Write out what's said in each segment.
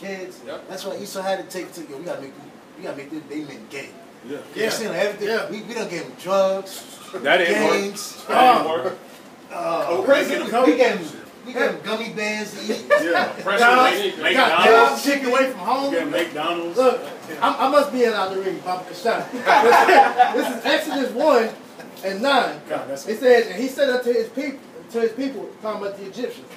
kids. Yep. That's why Esau had to take to we gotta make they men gay. Yeah. You see everything. Yeah. We don't give them drugs. That ain't gangs. work. That ain't work. We gave them gummy bears to eat. Yeah. McDonald's. Chicken away from home. Yeah, McDonald's. Look, I must be out the ring, Papa Kashana. This is Exodus 1:9. It says, and he said unto his people, talking about the Egyptians,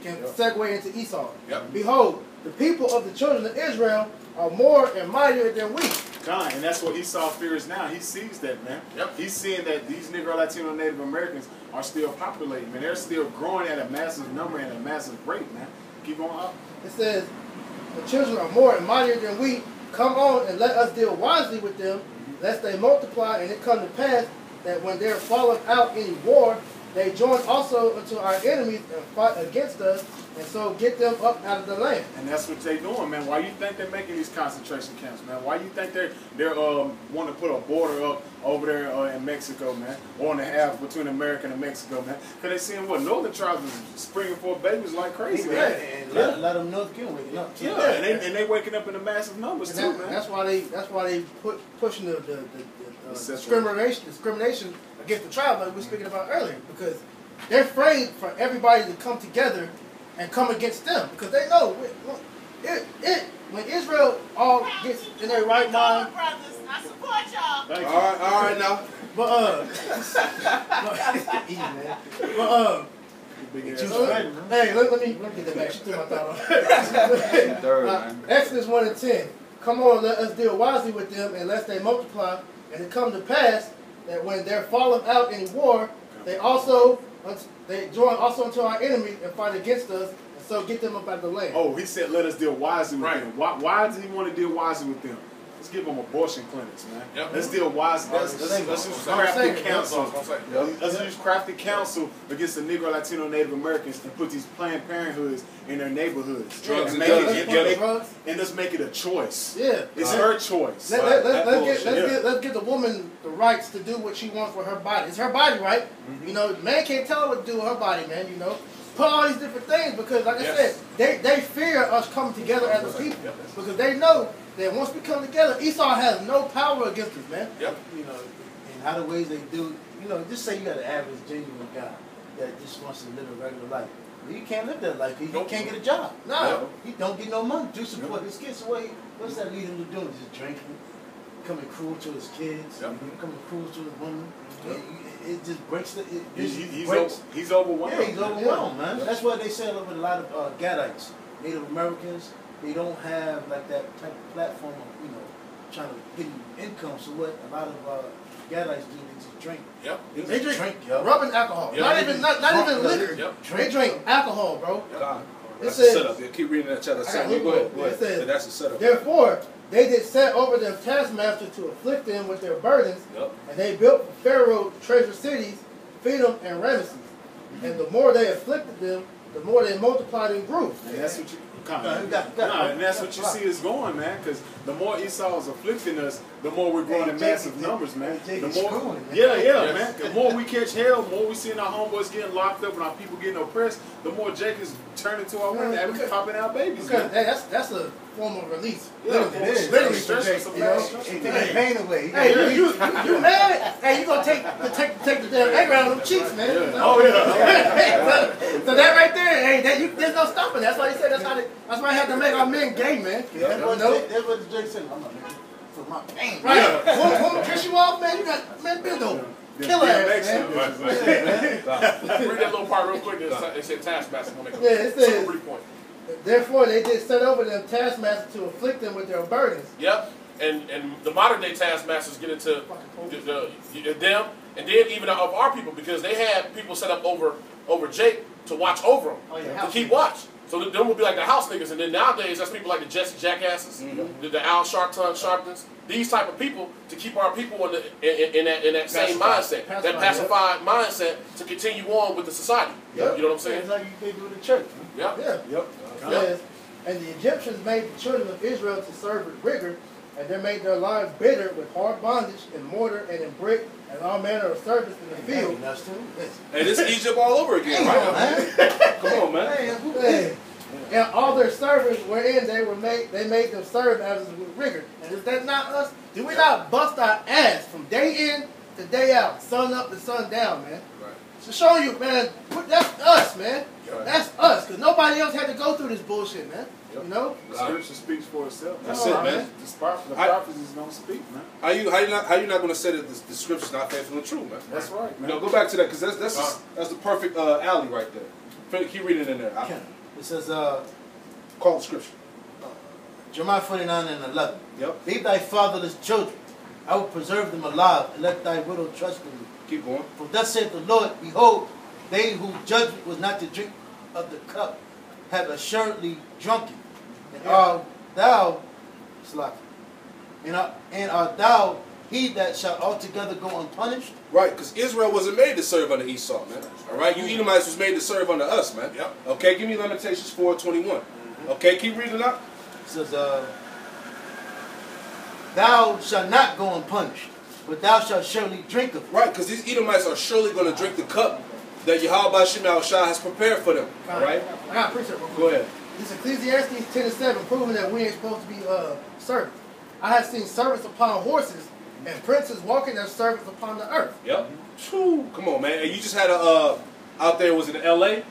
can segue into Esau. Yep. Behold, the people of the children of Israel are more and mightier than we. And that's what Esau fears now. He sees that, man. Yep. He's seeing that these Negro, Latino, Native Americans are still populating, man. They're still growing at a massive number and a massive rate, man. Keep going up. It says, the children are more and mightier than we. Come on and let us deal wisely with them, lest they multiply, and it come to pass that when there falleth out any war, they join also unto our enemies and fight against us, and so get them up out of the land. And that's what they're doing, man. Why you think they're making these concentration camps, man? Why you think they're want to put a border up over there in Mexico, man, or in the half between America and Mexico, man? Because they seeing what northern tribes is springing for babies like crazy, man. And a lot of them North King waking up too. Yeah, and they waking up in the massive numbers too, man. That's why they pushing the discrimination against the tribe like we were speaking about earlier, because they're afraid for everybody to come together and come against them, because they know when Israel all gets in their right mind. Brothers, I support y'all. All right now. But hey, let me get that back. She threw my thought on. Exodus 1:10. Come on, let us deal wisely with them, and lest they multiply. And it come to pass that when there falleth out any war, they join also unto our enemies and fight against us, and so get them up out of the land. Oh, he said, let us deal wisely with them. Why does he want to deal wisely with them? Let's give them abortion clinics, man. Yep. Let's deal wisely. Let's use crafty counsel. Let's use crafty counsel against the Negro, Latino, Native Americans and put these Planned Parenthoods in their neighborhoods. Drugs and let's make it a choice. Yeah. It's her choice. Let's get the woman the rights to do what she wants with her body. It's her body, right? Mm-hmm. You know, man can't tell her what to do with her body, man, you know. Put all these different things, because like I said, they fear us coming together as a people, because they know that once we come together, Esau has no power against us, man. Yep. You know, in how the ways they do, you know, just say you got an average, genuine guy that just wants to live a regular life. Well, you can't live that life because you can't get a job. No. He don't get no money to support his kids. So what's that lead him to doing? Just drinking, becoming cruel to his kids, becoming cruel to his woman. It just breaks the... He's overwhelmed. Yeah, he's overwhelmed, man. That's why they say with a lot of Gadites, Native Americans, they don't have like that type of platform of, you know, trying to get income. So what a lot of Gadites do, they just drink. Yep. They drink rubbing alcohol. Yep. Not even liquor. Yep. They drink alcohol, bro. God. That's a setup. Yeah, keep reading that chapter. Go ahead. It says, that's a setup. Therefore, they did set over them taskmasters to afflict them with their burdens, and they built for Pharaoh treasure cities, feed them, and Ramesses. And the more they afflicted them, the more they multiplied and grew. And that's what you... and that's what you see is going, man. Because the more Esau is afflicting us, the more we're growing in massive numbers, man. The more, man. The more we catch hell, the more we seeing our homeboys getting locked up and our people getting oppressed, the more Jake is turning to our women and we popping out babies. Because that's a form of release. Literally for Jake, you know. Take the pain away. Hey, you mad? Hey, you gonna take the damn anger out of them cheeks, man. Oh yeah. So that right there, hey, there's no stopping. That's why he said that's why I have to make our men gay, man. That's what Jake said. I'm not making for my pain. Right. Woman piss you off, man. You got bend over. Kill her ass, man. Read that little part real quick. It said taskmaster. It says, therefore they did set over them taskmasters to afflict them with their burdens. Yep. And the modern day taskmasters get into them, and then even of our people, because they had people set up over Jake to watch over them, to keep watch. So them would be like the house niggas, and then nowadays that's people like the Jesse Jackasses, the Al Sharptons, these type of people to keep our people in that same mindset, that pacified mindset to continue on with the society. Yep. You know what I'm saying? It's like they do in the church. Yep. And the Egyptians made the children of Israel to serve with rigor, and they made their lives bitter with hard bondage in mortar and in brick and all manner of service in the field. Hey, this is Egypt all over again, right? Come on, man. And all their servants wherein they made them serve as with rigor. And is that not us? Do we not bust our ass from day in to day out, sun up to sun down, man? Right. To show you, man, that's us, man. Right. That's us, because nobody else had to go through this bullshit, man. Yep. You know? The scripture speaks for itself. That's it, man. The prophecies don't speak, man. How you not going to say that the scripture's not faithful and true, man? That's right, man. You know, go back to that, because that's the perfect alley right there. Keep reading in there. It says, Call the scripture. Jeremiah 49 and 11. Yep. Leave thy fatherless children. I will preserve them alive, and let thy widow trust in me. Keep going. For thus saith the Lord, behold, they whose judgment was not to drink of the cup have assuredly drunken. And art thou, and art thou he that shall altogether go unpunished? Right, because Israel wasn't made to serve under Esau, man. All right, you Edomites was made to serve under us, man. Yep. Okay, give me Lamentations 4:21. Okay, keep reading up. It says, thou shalt not go unpunished, but thou shalt surely drink of it. Right, because these Edomites are surely going to drink the cup that Yahweh Shema Shah has prepared for them. All right? I got to preach it real quick. Go ahead. This Ecclesiastes 10:7, proving that we ain't supposed to be servants. I have seen servants upon horses and princes walking as servants upon the earth. Yep. True. Come on, man. And you just had a out there, was it in L.A.?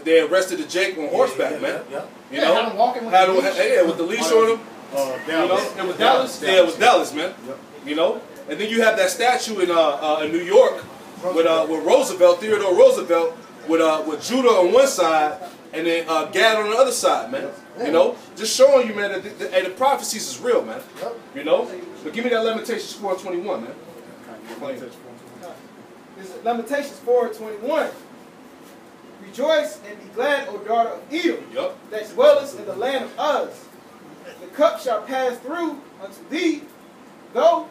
They arrested a Jake on horseback, man. Yeah. You know, had him walking with had the him, leash. yeah, with the leash on him. Dallas. You know, it was Dallas. Yeah, it was Dallas, man. Yep. You know, and then you have that statue in New York with Roosevelt, Theodore Roosevelt, with Judah on one side and then Gad on the other side, man. You know, just showing you, man, that the prophecies is real, man. You know, but give me that Lamentations 4:21, man. This is Lamentations 4:21. Rejoice and be glad, O daughter of Edom, Yup. that dwellest in the land of Uz. The cup shall pass through unto thee, though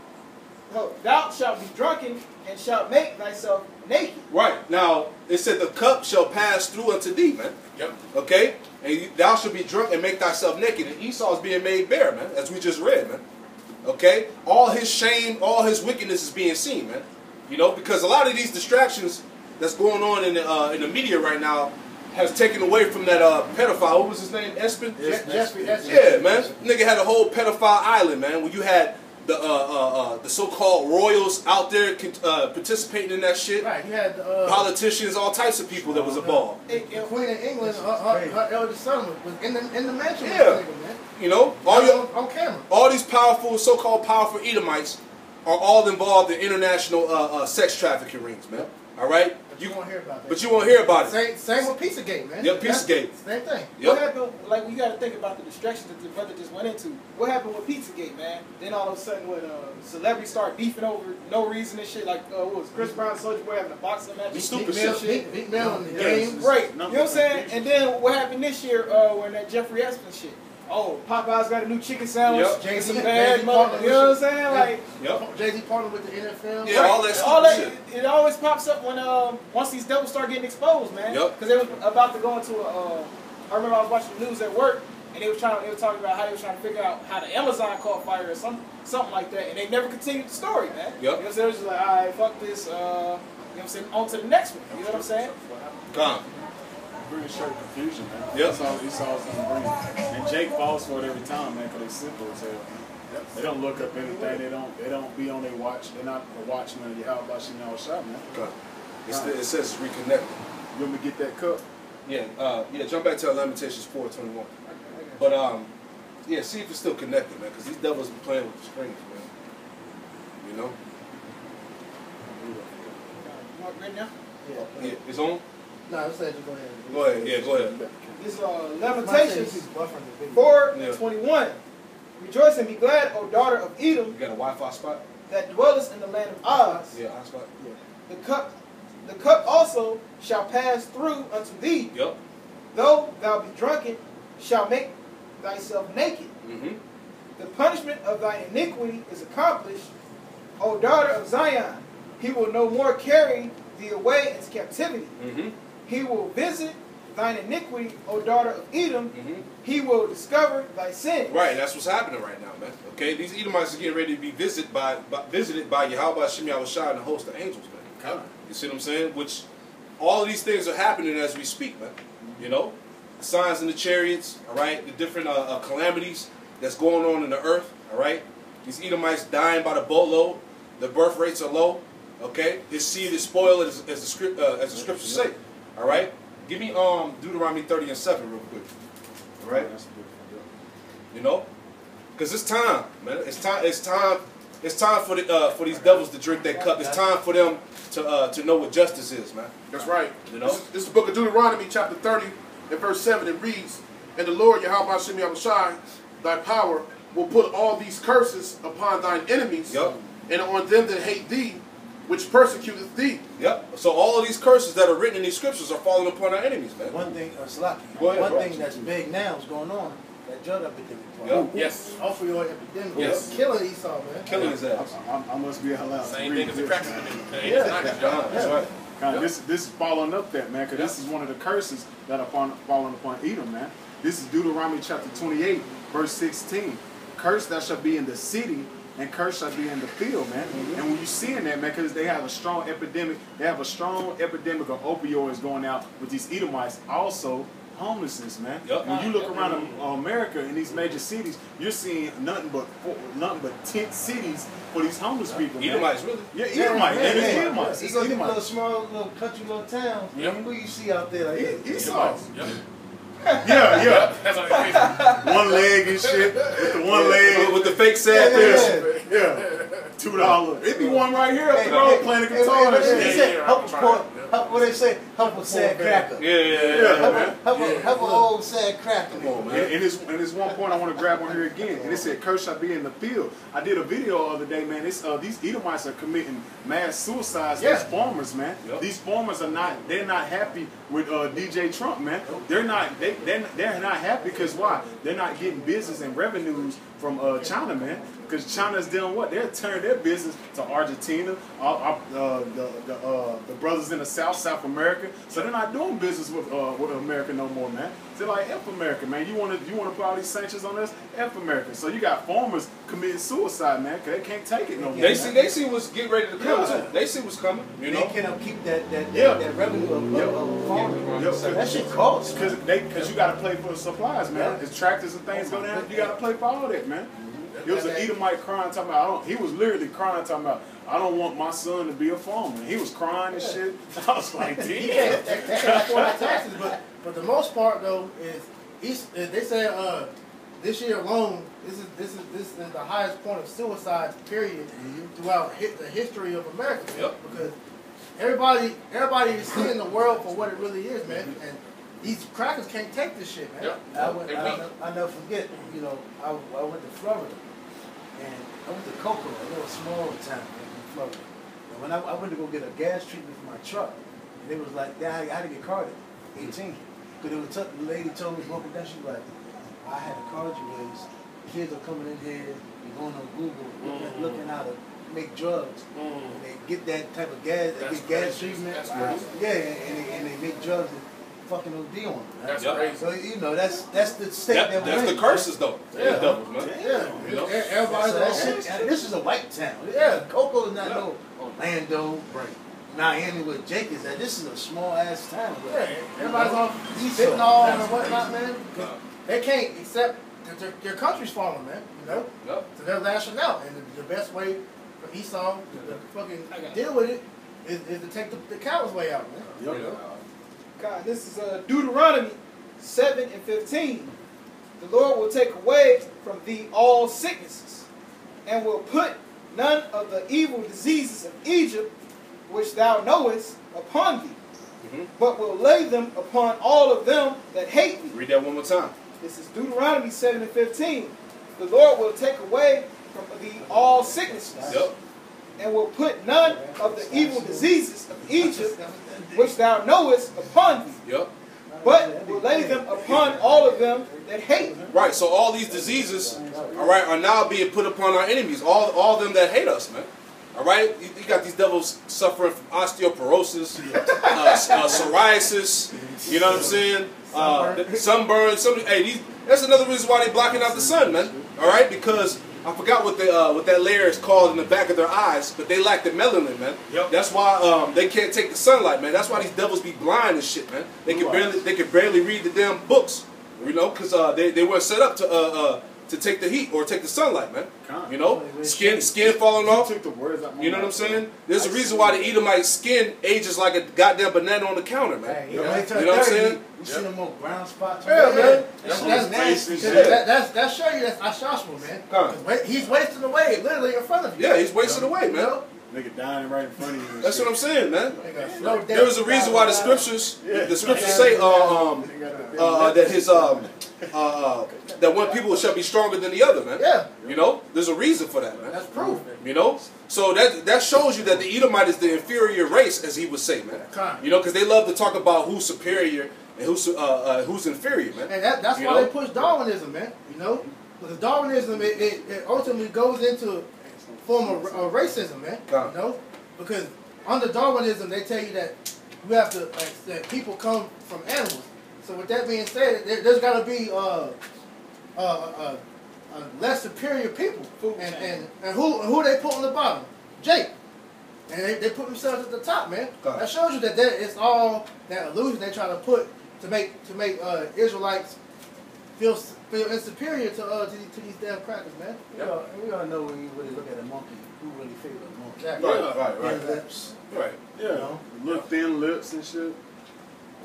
thou shalt be drunken and shalt make thyself naked. Right. Now, it said the cup shall pass through unto thee, man. Yep. Okay? And thou shalt be drunk and make thyself naked. And Esau is being made bare, man, as we just read, man. Okay? All his shame, all his wickedness is being seen, man. You know, because a lot of these distractions that's going on in the media right now has taken away from that pedophile. What was his name? Espen? Jeffrey. Yeah, man. Nigga had a whole pedophile island, man, where you had the so-called royals out there participating in that shit. Right, you had Politicians, all types of people that was involved. the Queen of England, her eldest son was in the mansion with Yeah. the nigga, man. You know, On camera. all these powerful, so-called powerful Edomites are all involved in international sex trafficking rings, man. All right? But you won't hear about that. But you won't hear about it. Same with Pizzagate, man. Yep, Pizzagate. Same thing. Yep. What happened, like, you got to think about the distractions that the brother just went into. What happened with Pizzagate, man? Then all of a sudden, when celebrities start beefing over no reason and shit, like, what was Chris Brown and Soulja Boy having a boxing match? Stupid shit. Big Mel in the Yeah, game. Right, you know what I'm saying? And then what happened this year when that Jeffrey Espin shit? Oh, Popeye's got a new chicken sandwich. Yep. Jay-Z Bad mother, you know what I'm saying? Like, Yep. Jay-Z partnered with the NFL. Yeah, all that all stupid that, shit. it always pops up when once these devils start getting exposed, man. Yep. Because they was about to go into I remember I was watching the news at work, and they were talking about how they were trying to figure out how the Amazon caught fire or something like that, and they never continued the story, man. Yep. You know what I'm saying? It was just like, all right, fuck this. You know what I'm saying? On to the next one. You know what I'm saying? Gone. Bringing straight confusion, man. Yep. That's all Esau's gonna bring. And Jake falls for it every time, man, because they simple as hell. Man. They don't look up anything. They don't be on their watch. They're not a watchman of Yahweh Shema Shah, man. Gone. It says reconnected. You want me to get that cup? Yeah, jump back to Lamentations 4:21. But yeah, see if it's still connected, man, because these devils be playing with the strings, man. You know? You want right now? Yeah, it's on? No, it said you go ahead. Go ahead, yeah, go ahead. This Lamentations Lamentations 4. 4:21. Rejoice and be glad, O daughter of Edom, You got a Wi-Fi spot? that dwellest in the land of Uz. Yeah, hotspot. The cup also shall pass through unto thee, Yep. though thou be drunken, shall make thyself naked. Mm-hmm. The punishment of thy iniquity is accomplished, O daughter of Zion. He will no more carry thee away into captivity. Mm-hmm. He will visit thine iniquity, O daughter of Edom. Mm-hmm. He will discover thy sin. Right, and that's what's happening right now, man. Okay, these Edomites are getting ready to be visited by Yahweh Shema Shah and a host of angels, man. You see what I'm saying? Which all of these things are happening as we speak, man. You know? signs in the chariots, all right? The different calamities that's going on in the earth, all right? These Edomites dying by the boatload. The birth rates are low, okay? His seed is spoiled, as the scriptures say, all right? Give me Deuteronomy 30 and 7 real quick, all right? You know, because it's time, man. It's time for these devils to drink that cup. It's time for them to know what justice is, man. That's right. You know, this is the book of Deuteronomy, chapter 30, and verse 7. It reads, "And the Lord Yahweh Hashem Yahushai, thy power, will put all these curses upon thine enemies, and on them that hate thee, which persecuteth thee." Yep. So all of these curses that are written in these scriptures are falling upon our enemies, man. One thing, Slaki, one thing that's big now is going on, that drug epidemic. Yes. Opioid epidemic. Yes. Killing Esau, man. Killing his ass. I must be allowed. Same thing as the crack epidemic. That's right. This is following up that, man, because this is one of the curses that are falling upon Edom, man. This is Deuteronomy chapter 28, verse 16. Curse that shall be in the city, and curse shall be in the field, man. And when you're seeing that, man, because they have a strong epidemic, of opioids going out with these Edomites. Also, homelessness, man. When you look around America in these major cities, you're seeing nothing but tent cities for these homeless people. Edomites, really? Yeah, Edomites. Edomites. You go to little small, little country, little town. Who you see out there like Esau. Yeah. That's what it is. One leg and shit. With the one leg. With the fake sad face. Yeah. $2. It be one right here up the road playing the guitar and shit. What they say? Help a sad cracker. Help an old sad cracker. Come on, man. And there's one point I want to grab on here again. And it said, curse shall be in the field. I did a video the other day, man. These Edomites are committing mass suicides as farmers, man. These farmers they're not happy with DJ Trump, man. They're not happy because why? They're not getting business and revenues from China, man. Because China's doing what? They're turning their business to Argentina, the brothers in the South America. So they're not doing business with America no more, man. They're like, F America, man. You want to put all these sanctions on us? F America. So you got farmers committing suicide, man, because they can't take it no more. They see what's getting ready to come too. They see what's coming. You know, they cannot keep that revenue of farming. That shit costs. Because you got to pay for the supplies, man. As tractors and things go down, you got to pay for all that, man. It was an Edomite crying, talking about, he was literally crying, talking about, I don't want my son to be a farmer. He was crying and shit. I was like, damn. They can't afford the taxes, but the most part though is they say this year alone, this is the highest point of suicide period throughout the history of America. Because everybody is seeing the world for what it really is, man. And these crackers can't take this shit, man. I'll never forget, you know, I went to Florida, and I went to Cocoa, a little small town in Florida. And when I went to go get a gas treatment for my truck, and it was like, I had to get carded, 18. Because the lady told me, broke it down, she was like, I had to card you because kids are coming in here, you're going on Google, looking how to make drugs. And they get that type of gas, they get gas treatment. And they make drugs and fucking OD on them. That's crazy. So, you know, that's the state that we're in. That's the curses, though. Yeah. Devils, man. You know? This is a white town. Cocoa is not no Orlando, Miami where Jake is at. This is a small ass town. Everybody's on fentanyl and whatnot, man. They can't accept that their country's falling, man. You know? So they're lashing out. And the best way for Esau to fucking deal with it is to take the coward's way out, man. God, this is Deuteronomy 7 and 15. The Lord will take away from thee all sicknesses, and will put none of the evil diseases of Egypt, which thou knowest, upon thee, but will lay them upon all of them that hate thee. Read that one more time. This is Deuteronomy 7 and 15. The Lord will take away from thee all sicknesses, and will put none of the evil diseases of Egypt, which thou knowest, upon thee, but will lay them upon all of them that hate thee. Right, so all these diseases, all right, are now being put upon our enemies, all them that hate us, man. All right, you got these devils suffering from osteoporosis, psoriasis. You know what I'm saying? Sunburn. Hey, That's another reason why they blocking out the sun, man. All right, because I forgot what that layer is called in the back of their eyes, but they lack the melanin, man. Yep. That's why they can't take the sunlight, man. That's why these devils be blind and shit, man. They can barely read the damn books, you know, because they weren't set up to take the heat or take the sunlight, man. You know, skin falling off. You know what I'm saying? There's a reason why the Edomite skin ages like a goddamn banana on the counter, man. You know what I'm saying? You see them more brown spots. Yeah, man. That's nasty. That show you that's Ashashma, man. He's wasting away, literally in front of you. Yeah, he's wasting away, man. Nigga dying right in front of you. That's what I'm saying, man. No, there was a reason why the scriptures say that his that one people shall be stronger than the other, man. Yeah. You know, there's a reason for that, man. That's proof. You know, so that shows you that the Edomite is the inferior race, as he would say, man. You know, because they love to talk about who's superior and who's inferior, man. And that's why they push Darwinism, man. You know, because Darwinism it ultimately goes into a form of racism, man. You know, because under Darwinism they tell you that you have to that people come from animals. So with that being said, there's got to be less superior people, and who they put on the bottom? Jake, and they put themselves at the top, man. That shows you that it's all that illusion they try to put to make Israelites feel insuperior to these damn crackers, man. We all know when you really look at a monkey, who really favors a monkey. Exactly. Right. Lips. Right. Yeah. You know? Little thin lips and shit.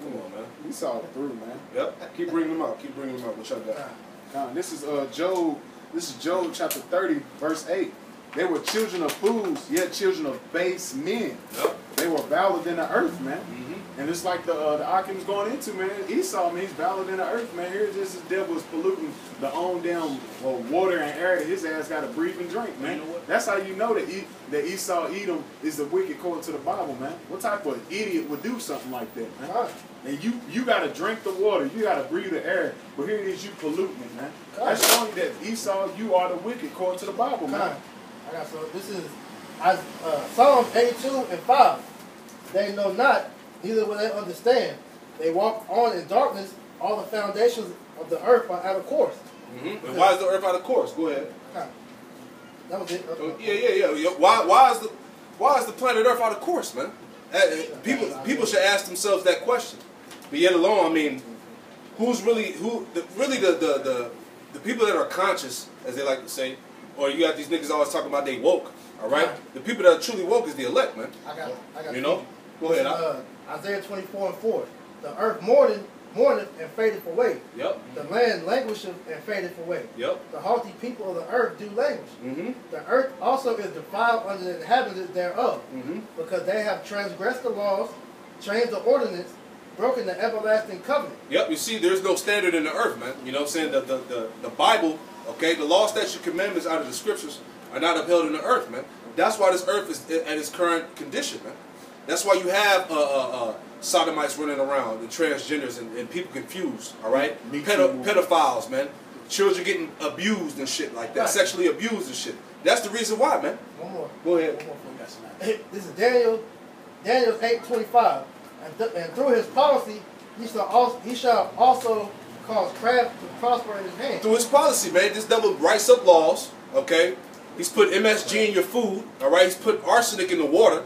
Come on, man. We saw it through, man. Yep. Keep bringing them out. What y'all got? This is Job. This is Job chapter 30, verse 8. They were children of fools, yet children of base men. Yep. They were valid in the earth, man. And it's like the Akim's going into, man. Esau, man, he's valid in the earth, man. Here's this devil is polluting the own damn water and air that his ass got to breathe and drink, man. You know what? That's how you know that Esau Edom is the wicked according to the Bible, man. What type of idiot would do something like that, man? And you got to drink the water, you got to breathe the air, but here it is, you polluting it, man. That's showing you that Esau, you are the wicked according to the Bible, man. So this is Psalms 82:5. They know not, neither will they understand. They walk on in darkness. All the foundations of the earth are out of course. And why is the earth out of course? Go ahead. That was it. Yeah. Why is the planet Earth out of course, man? People should ask themselves that question. But yet alone, I mean, the people that are conscious, as they like to say, or you got these niggas always talking about they woke, all right? The people that are truly woke is the elect, man. I got you know? Go ahead. Isaiah 24:4. The earth mourneth and fadeth away. Yep. The land languisheth and fadeth away. Yep. The haughty people of the earth do languish. The earth also is defiled under the inhabitants thereof, because they have transgressed the laws, changed the ordinance, broken the everlasting covenant. Yep. You see, there's no standard in the earth, man. You know what I'm saying? The Bible, okay, the law, statutes, commandments out of the scriptures are not upheld in the earth, man. That's why this earth is at its current condition, man. That's why you have sodomites running around, and transgenders, and people confused, all right? Pedophiles, man. Children getting abused and shit like that, sexually abused and shit. That's the reason why, man. One more. Go ahead. This is Daniel 8:25. And through his policy, he shall also cause craft to prosper in his hand. Through his policy, man, this devil writes up laws, okay? He's put MSG in your food, all right? He's put arsenic in the water.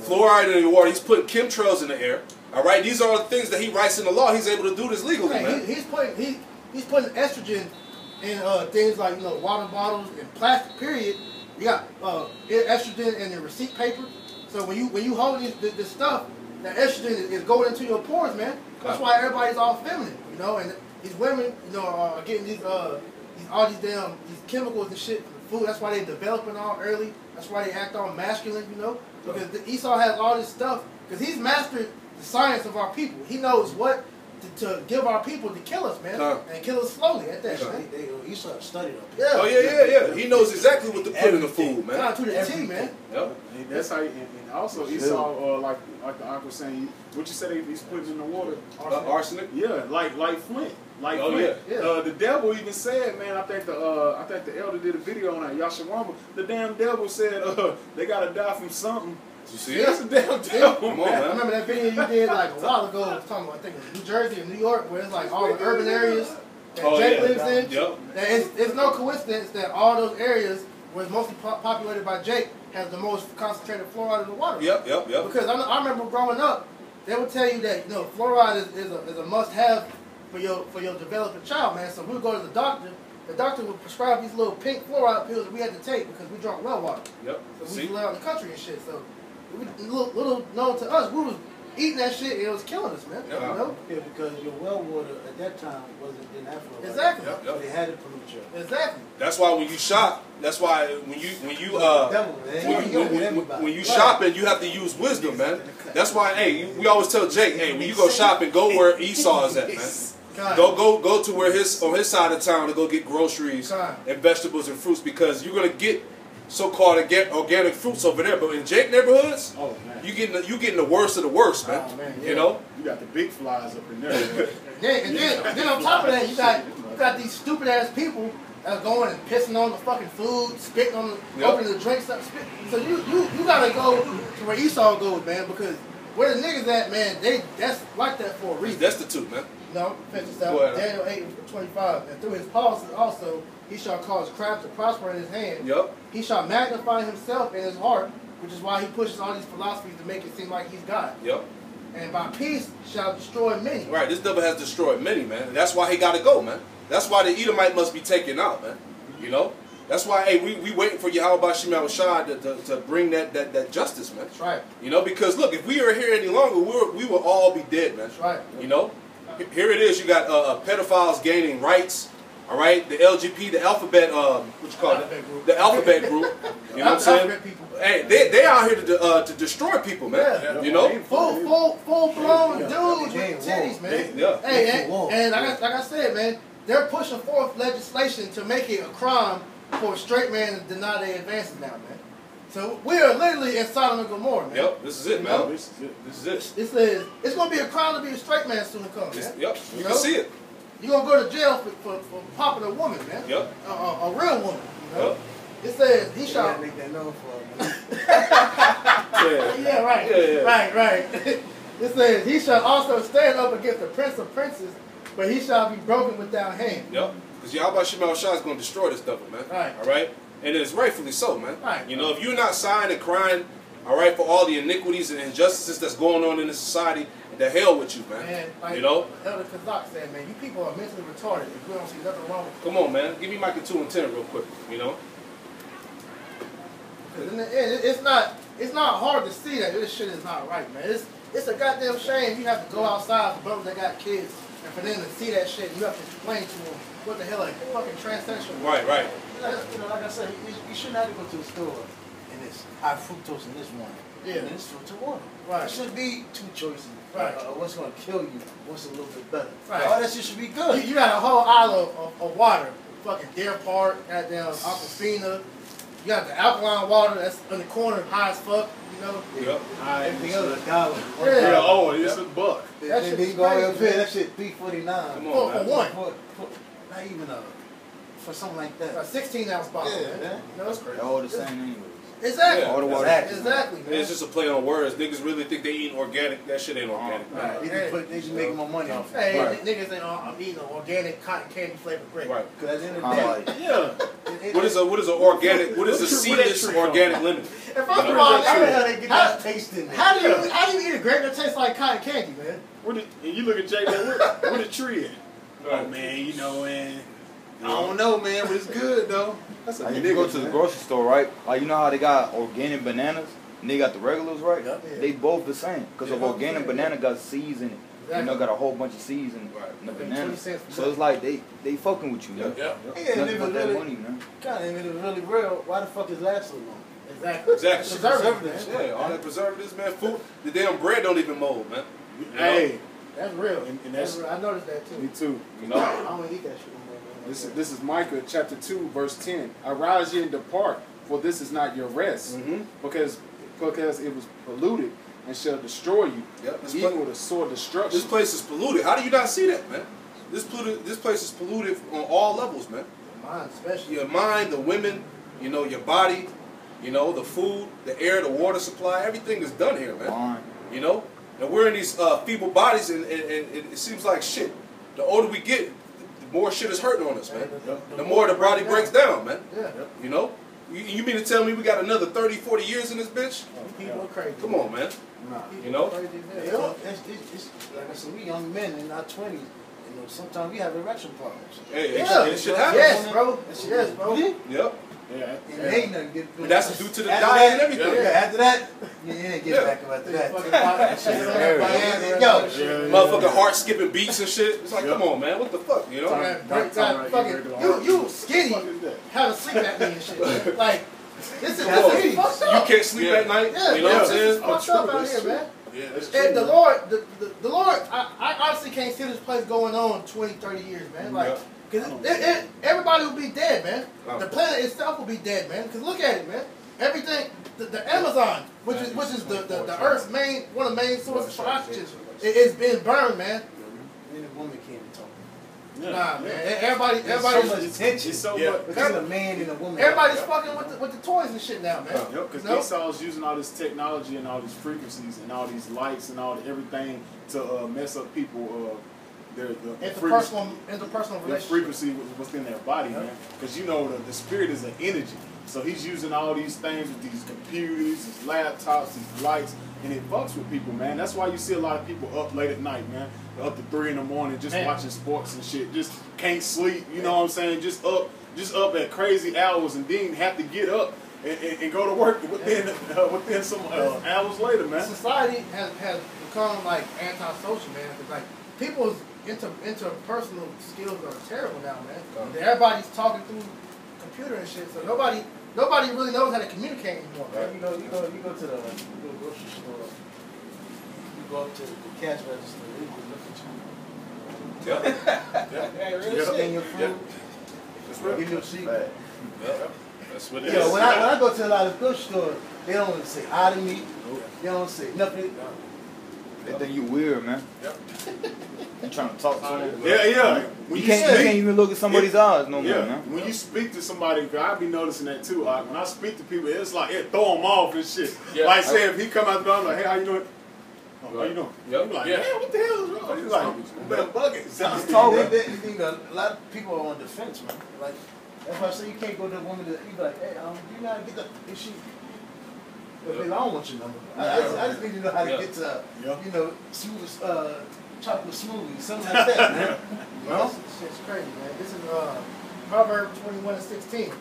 Fluoride in the water. He's putting chemtrails in the air. All right, these are the things that he writes in the law. He's able to do this legally, man. He's putting estrogen in things like water bottles and plastic. Period. You got estrogen in the receipt paper. So when you hold this stuff, that estrogen is going into your pores, man. That's why everybody's all feminine, And these women, are getting these chemicals and shit from the food. That's why they developing all early. That's why they act all masculine, Because Esau has all this stuff. Because he's mastered the science of our people. He knows what to give our people to kill us, man. And kill us slowly at that, man. Esau studied them. Yeah. Oh, yeah. He knows exactly what to put in the food, man. Down to the T, man. Yep. That's how, and also Esau, like the uncle was saying, what you said he's putting in the water? Arsenic? Yeah, like Flint. Yeah. The devil even said, man, I think the elder did a video on that, Yashawamba. The damn devil said they gotta die from something. You see That's a damn devil. Come on, man. I remember that video you did like a while ago. I was talking about, I think it was New Jersey and New York, where it's like all the urban areas. that Jake lives in. Yep. It's no coincidence that all those areas where it's mostly populated by Jake has the most concentrated fluoride in the water. Yep. Because I remember growing up, they would tell you that fluoride is a must-have for your developing child, man. So we would go to the doctor. The doctor would prescribe these little pink fluoride pills that we had to take because we drank well water. Yep. So we lived out in the country and shit. So little known to us, we was eating that shit and it was killing us, man. Yep. You know? Yeah, because your well water at that time didn't have fluoride. Exactly. Yep. So they had to pollute you. Exactly. That's why when you shop, that's why when you shopping, you have to use wisdom, man. That's why, hey, we always tell Jake, hey, when you go shopping, go where Esau is at, man. Go to where on his side of town to go get groceries and vegetables and fruits because you're gonna get so-called organic fruits over there. But in Jake neighborhoods, you getting the worst of the worst, man. Oh, man, You know, You got the big flies up in there. and then on top of that, you got these stupid ass people that's going and pissing on the fucking food, spitting on the opening the drinks up. So you gotta go to where Esau goes, man, because where the niggas at, man, that's like that for a reason. he's destitute, man. No, finish this out. Daniel 8:25. And through his policy also, he shall cause craft to prosper in his hand. Yep. He shall magnify himself in his heart, which is why he pushes all these philosophies to make it seem like he's God. Yep. And by peace shall destroy many. Right. This devil has destroyed many, man. And that's why he got to go, man. That's why the Edomite must be taken out, man. You know. That's why, hey, we waiting for Yahweh Shema Shai to bring that justice, man. That's right. You know, because look, if we are here any longer, we will all be dead, man. That's right. You know. Here it is. You got pedophiles gaining rights. All right, the LGBT, the alphabet, what you call it? The alphabet group. You know what I'm saying? Hey, they out here to destroy people, man. Yeah. You know, full blown dudes with titties, man. Yeah. Hey, and like I said, man, they're pushing forth legislation to make it a crime for a straight man to deny their advances now, man. So we are literally in Sodom and Gomorrah, man. Yep, this is it, man. This is it. It says it's gonna be a crime to be a straight man soon to come, man. Yep, you can see it. You're going to go to jail for popping a woman, man. Yep. A real woman, you know? Yep. It says he shall... make that known for him. Yeah, right. Yeah. Right. It says he shall also stand up against the prince of princes, but he shall be broken without hand. Yep. Because Yahweh Shema Shai is going to destroy this devil, man. Right. All right? And it's rightfully so, man. Right. You know, if you're not sighing and crying, all right, for all the iniquities and injustices that's going on in this society, the hell with you, man. Man, like you know? Elder Kazak said, man, you people are mentally retarded if we don't see nothing wrong with you. Come on, man. Give me Micah 2 and 10 real quick, you know? Because in the end, it's not hard to see that this shit is not right, man. It's a goddamn shame you have to go outside for brothers that got kids and for them to see that shit, you have to explain to them what the hell a fucking transsexual. Right. Like I said, you shouldn't have to go to the store and it's high fructose in this one. Yeah. And it's fruit to water. Right. It should be two choices. Right. What's going to kill you, what's a little bit better. Right. All that shit should be good. You got a whole aisle of water. Fucking Deer Park, goddamn Aquafina. You got the alkaline water that's in the corner, high as fuck, you know? Yep. Everything else is $1. Yeah. Oh, it's $1. That shit is go up crazy, here, man. that shit $3.49. Come on, For one. Not even for something like that. A 16-ounce bottle, Yeah, man. man. You know, that's crazy. They're all the same anyways. Exactly. Yeah. All the water. Exactly, man. It's just a play on words. Niggas really think they eating organic. That shit ain't organic, man. Right. They just making more money off it. Hey, Right. niggas think, I'm eating an organic cotton candy flavored grape. Right. Because at the end of the day, Yeah. What is an organic? What is a seedless organic lemon? And first You of know? all, I don't know how they get that taste in there. how do you eat a grape that tastes like cotton candy, man? And you look at Jay, like, where the tree at? Oh, man, you know, man. I don't know, man, but it's good, though. That's a Like if you go to the grocery store, right? Like you know how they got organic bananas and they got the regulars, right? Yeah. They both the same because of organic banana got seeds in it. You know, got a whole bunch of seeds in the banana. 20 cents for So it's like they fucking with you, man. Yeah. Yeah, Nothing if but it that really, money, man. God, if it was really real, why the fuck is last so long? Exactly. Exactly. Preservatives, man. Yeah, all that preservatives, man. Food, the damn bread don't even mold, man. You know? Hey, That's real. And That's that's- real. I noticed that me too. too. You know? I don't eat that shit no more, man. This is Micah chapter 2, verse 10. Arise ye and depart, for this is not your rest, because it was polluted and shall destroy you, Yep, this even pla- with a sword destruction. This place is polluted. How do you not see that, man? This place is polluted on all levels, man. Mine especially. Your mind, the women, you know, your body, you know, the food, the air, the water supply, everything is done here, man. Fine. You know? And we're in these feeble bodies, and it seems like shit. The older we get, the more shit is hurting on us, man. The more the body breaks down, man. You know? You mean to tell me we got another 30, 40 years in this bitch? People are crazy. Come on, man. You know? It's like I said, we young men in our 20s. You know, sometimes we have erection problems. Hey, it should happen. Yes, bro. Yes, bro. Yep. Yeah. And ain't nothing good. But that's due to the diet and everything. Yeah, after that, you ain't get back up after that. Yo, motherfucking heart skipping beats and shit. It's like, come on, man. What the fuck, you know? You skinny, have a sleep apnea and shit. Like, this is fucked up. You can't sleep at night. Yeah, you know what I'm saying? This is fucked up out here, man. Yeah, that's true. And the Lord, I honestly can't see this place going on 20, 30 years, man. Like, because everybody will be dead, man. The planet itself will be dead, man. Because look at it, man. Everything, the Amazon, which is the Earth's one of the main sources for oxygen, it's been burned, man. And the woman can't talk. Nah, man. Everybody, so much attention. So because of a man and a woman. Everybody's fucking with the toys and shit now, man. Yep, because Esau's using all this technology and all these frequencies and all these lights and everything to mess up people. Interpersonal relationship. Frequency within their body, man. Because you know the spirit is an energy. So he's using all these things with these computers, these laptops, these lights, and it fucks with people, man. That's why you see a lot of people up late at night, man. They're up to 3 in the morning just watching sports and shit. Just can't sleep, you know what I'm saying? Just up at crazy hours and then have to get up and go to work within some hours later, man. Society has become like antisocial, man. Cause like people's interpersonal skills are terrible now, man. Everybody's talking through computer and shit, so nobody really knows how to communicate anymore. Right. You go to the grocery store. You go up to the cash register. They look at you. Yeah. Really? Scan your food. That's right. Give you a seat. That's what it is. Yo, when I go to a lot of grocery stores, they don't want to say hi to me. They don't say nothing. They think you weird, man. Yep. You trying to talk to them? Yeah. You can't even look at somebody's eyes no more, man. When you speak to somebody, I be noticing that too. When I speak to people, it's like it throw them off and shit. Yeah. Like say if he come out the door, I'm like, hey, how you doing? Oh, how you doing? Yep. I'm like, man, what the hell is wrong? He's like, better bucket. A lot of people are on defense, man. Like that's why I say you can't go to a woman that you be like, hey, you gotta get the issue. But I don't want your number. I just need to know how to get to, you know, smooth, chocolate smoothie, something like that, man. You know? This shit's crazy, man. This is Proverbs 21:16.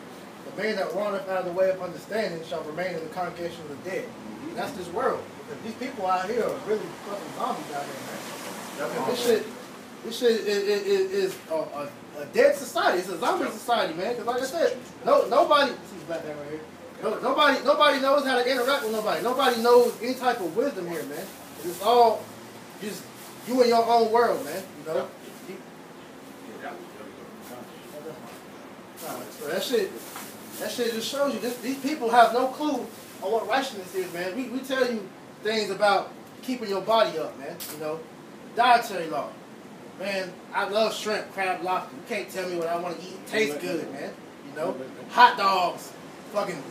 The man that runneth out of the way of understanding shall remain in the congregation of the dead. That's this world. Because these people out here are really fucking zombies out here, man. This shit is a dead society. It's a zombie society, man. Because like I said, nobody. This is black man right here. Nobody knows how to interact with nobody. Nobody knows any type of wisdom here, man. It's all just you in your own world, man. You know. So that shit just shows you these people have no clue on what righteousness is, man. We tell you things about keeping your body up, man. You know, dietary law. Man, I love shrimp, crab, lobster. You can't tell me what I want to eat. It tastes good, man. You know, hot dogs, fucking.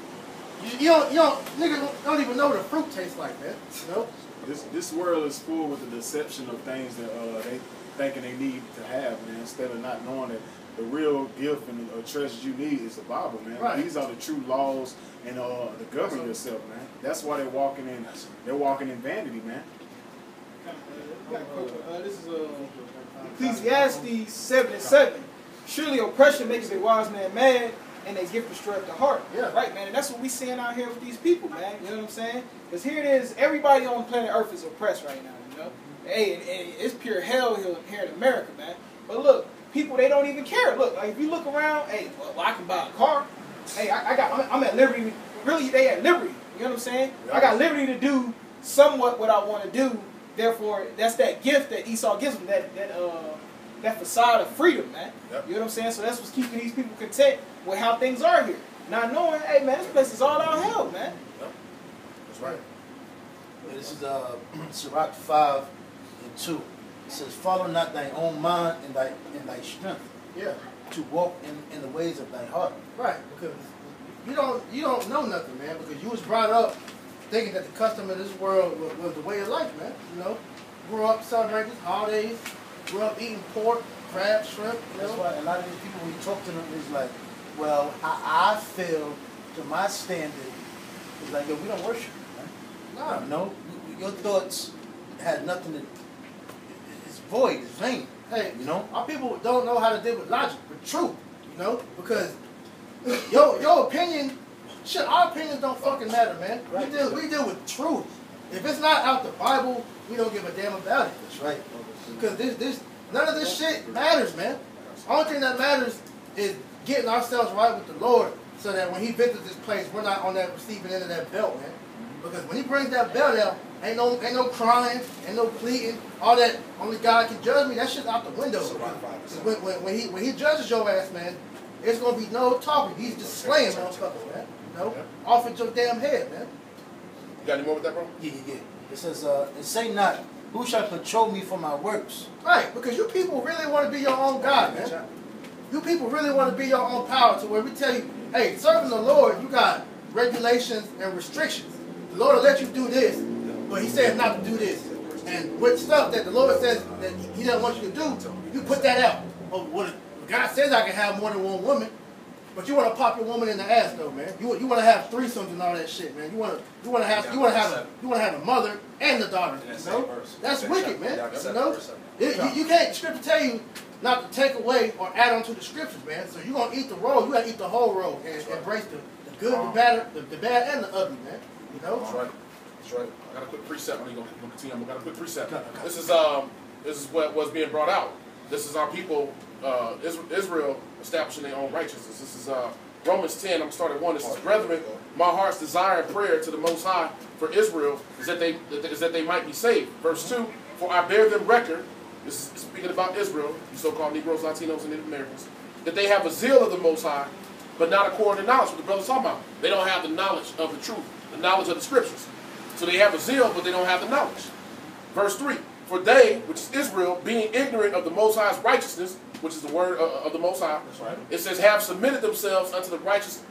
Niggas don't even know what a fruit tastes like, man. You know. This world is full with the deception of things that they thinking they need to have, man. Instead of not knowing that the real gift and the treasures you need is the Bible, man. Right. These are the true laws and to govern yourself, man. That's why they're walking in vanity, man. This is Ecclesiastes 7:7. Surely oppression makes a wise man mad, and they give destroyeth the heart. Yeah. Right, man. And that's what we seeing out here with these people, man. You know what I'm saying? Because here it is, everybody on planet Earth is oppressed right now, you know? Hey, and it's pure hell here in America, man. But look, people, they don't even care. Look, like if you look around, hey, well, I can buy a car. Hey, I'm at liberty. Really, they at liberty. You know what I'm saying? Yeah. I got liberty to do somewhat what I want to do. Therefore, that's that gift that Esau gives them, that facade of freedom, man. Yep. You know what I'm saying? So that's what's keeping these people content with how things are here. Not knowing, hey, man, this place is all out hell, man. Yep. That's right. Yeah, this is Sirach 5:2. It says, "Follow not thy own mind and thy strength, to walk in the ways of thy heart." Right, because you don't know nothing, man. Because you was brought up thinking that the custom of this world was the way of life, man. You know, grew up celebrating holidays, grew up eating pork, crab, shrimp. That's why a lot of these people, when you talk to them, is like, well, how I feel to my standard is like, yo, we don't worship you, man. Nah. No, your thoughts had nothing to. It's void. It's vain. Hey, you know, our people don't know how to deal with logic, with truth. You know, because your opinion, shit, our opinions don't fucking matter, man. Right. We deal with truth. If it's not out the Bible, we don't give a damn about it. that's right. Because none of this shit matters, man. Only thing that matters is getting ourselves right with the Lord, so that when He visits this place, we're not on that receiving end of that belt, man. Because when He brings that belt out, ain't no crying, ain't no pleading, all that. Only God can judge me. That shit's out the window. When he judges your ass, man, it's gonna be no talking. He's just slaying motherfuckers, man. You know, off at your damn head, man. You got any more with that, bro? Yeah. It says, and say not, who shall control me for my works? Right, because you people really want to be your own God, man. You people really want to be your own power, to where we tell you, hey, serving the Lord, you got regulations and restrictions. The Lord will let you do this, but He says not to do this. And with stuff that the Lord says that He doesn't want you to do, you put that out. Oh, well, God says I can have more than one woman, but you want to pop your woman in the ass though, man. You want to have threesomes and all that shit, man. You want to have a mother and the daughter. You know? That's wicked, man. You know, you can't. Scripture tell you not to take away or add on to the scriptures, man. So you're gonna eat the roll. You gotta eat the whole roll and embrace the good, the bad, and the ugly, man. You know. That's right. That's right. I got a quick precept. I'm gonna continue. I got a quick precept. This is what was being brought out. This is our people, Israel establishing their own righteousness. This is Romans 10. I'm starting 1. This is, brethren, my heart's desire and prayer to the Most High for Israel is that they might be saved. Verse 2. For I bear them record. This is speaking about Israel, you so-called Negroes, Latinos, and Native Americans, that they have a zeal of the Most High, but not according to knowledge. What the brother's talking about. They don't have the knowledge of the truth, the knowledge of the scriptures. So they have a zeal, but they don't have the knowledge. Verse 3. For they, which is Israel, being ignorant of the Most High's righteousness, which is the word of the Most High, that's right. It says, have not submitted themselves unto the righteousness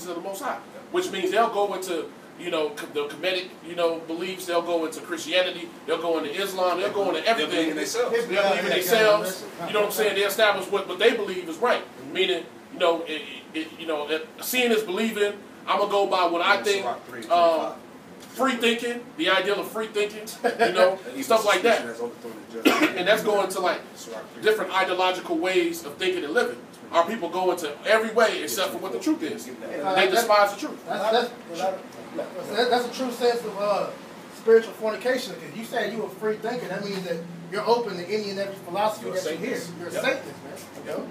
of the Most High, which means they'll go into, the Kemetic, beliefs. They'll go into Christianity. They'll go into Islam. They'll go into everything. They'll believe in themselves. You know what I'm saying? They establish what they believe is right. Meaning, seeing is believing. I'm gonna go by what I think. Free thinking, the ideal of free thinking, stuff like that. And that's going to like different ideological ways of thinking and living. Our people go into every way except for what the truth is. They despise the truth. That's a true sense of spiritual fornication. Because you say you a free thinker, that means that you're open to any and every philosophy that you hear. You're a Satanist, man.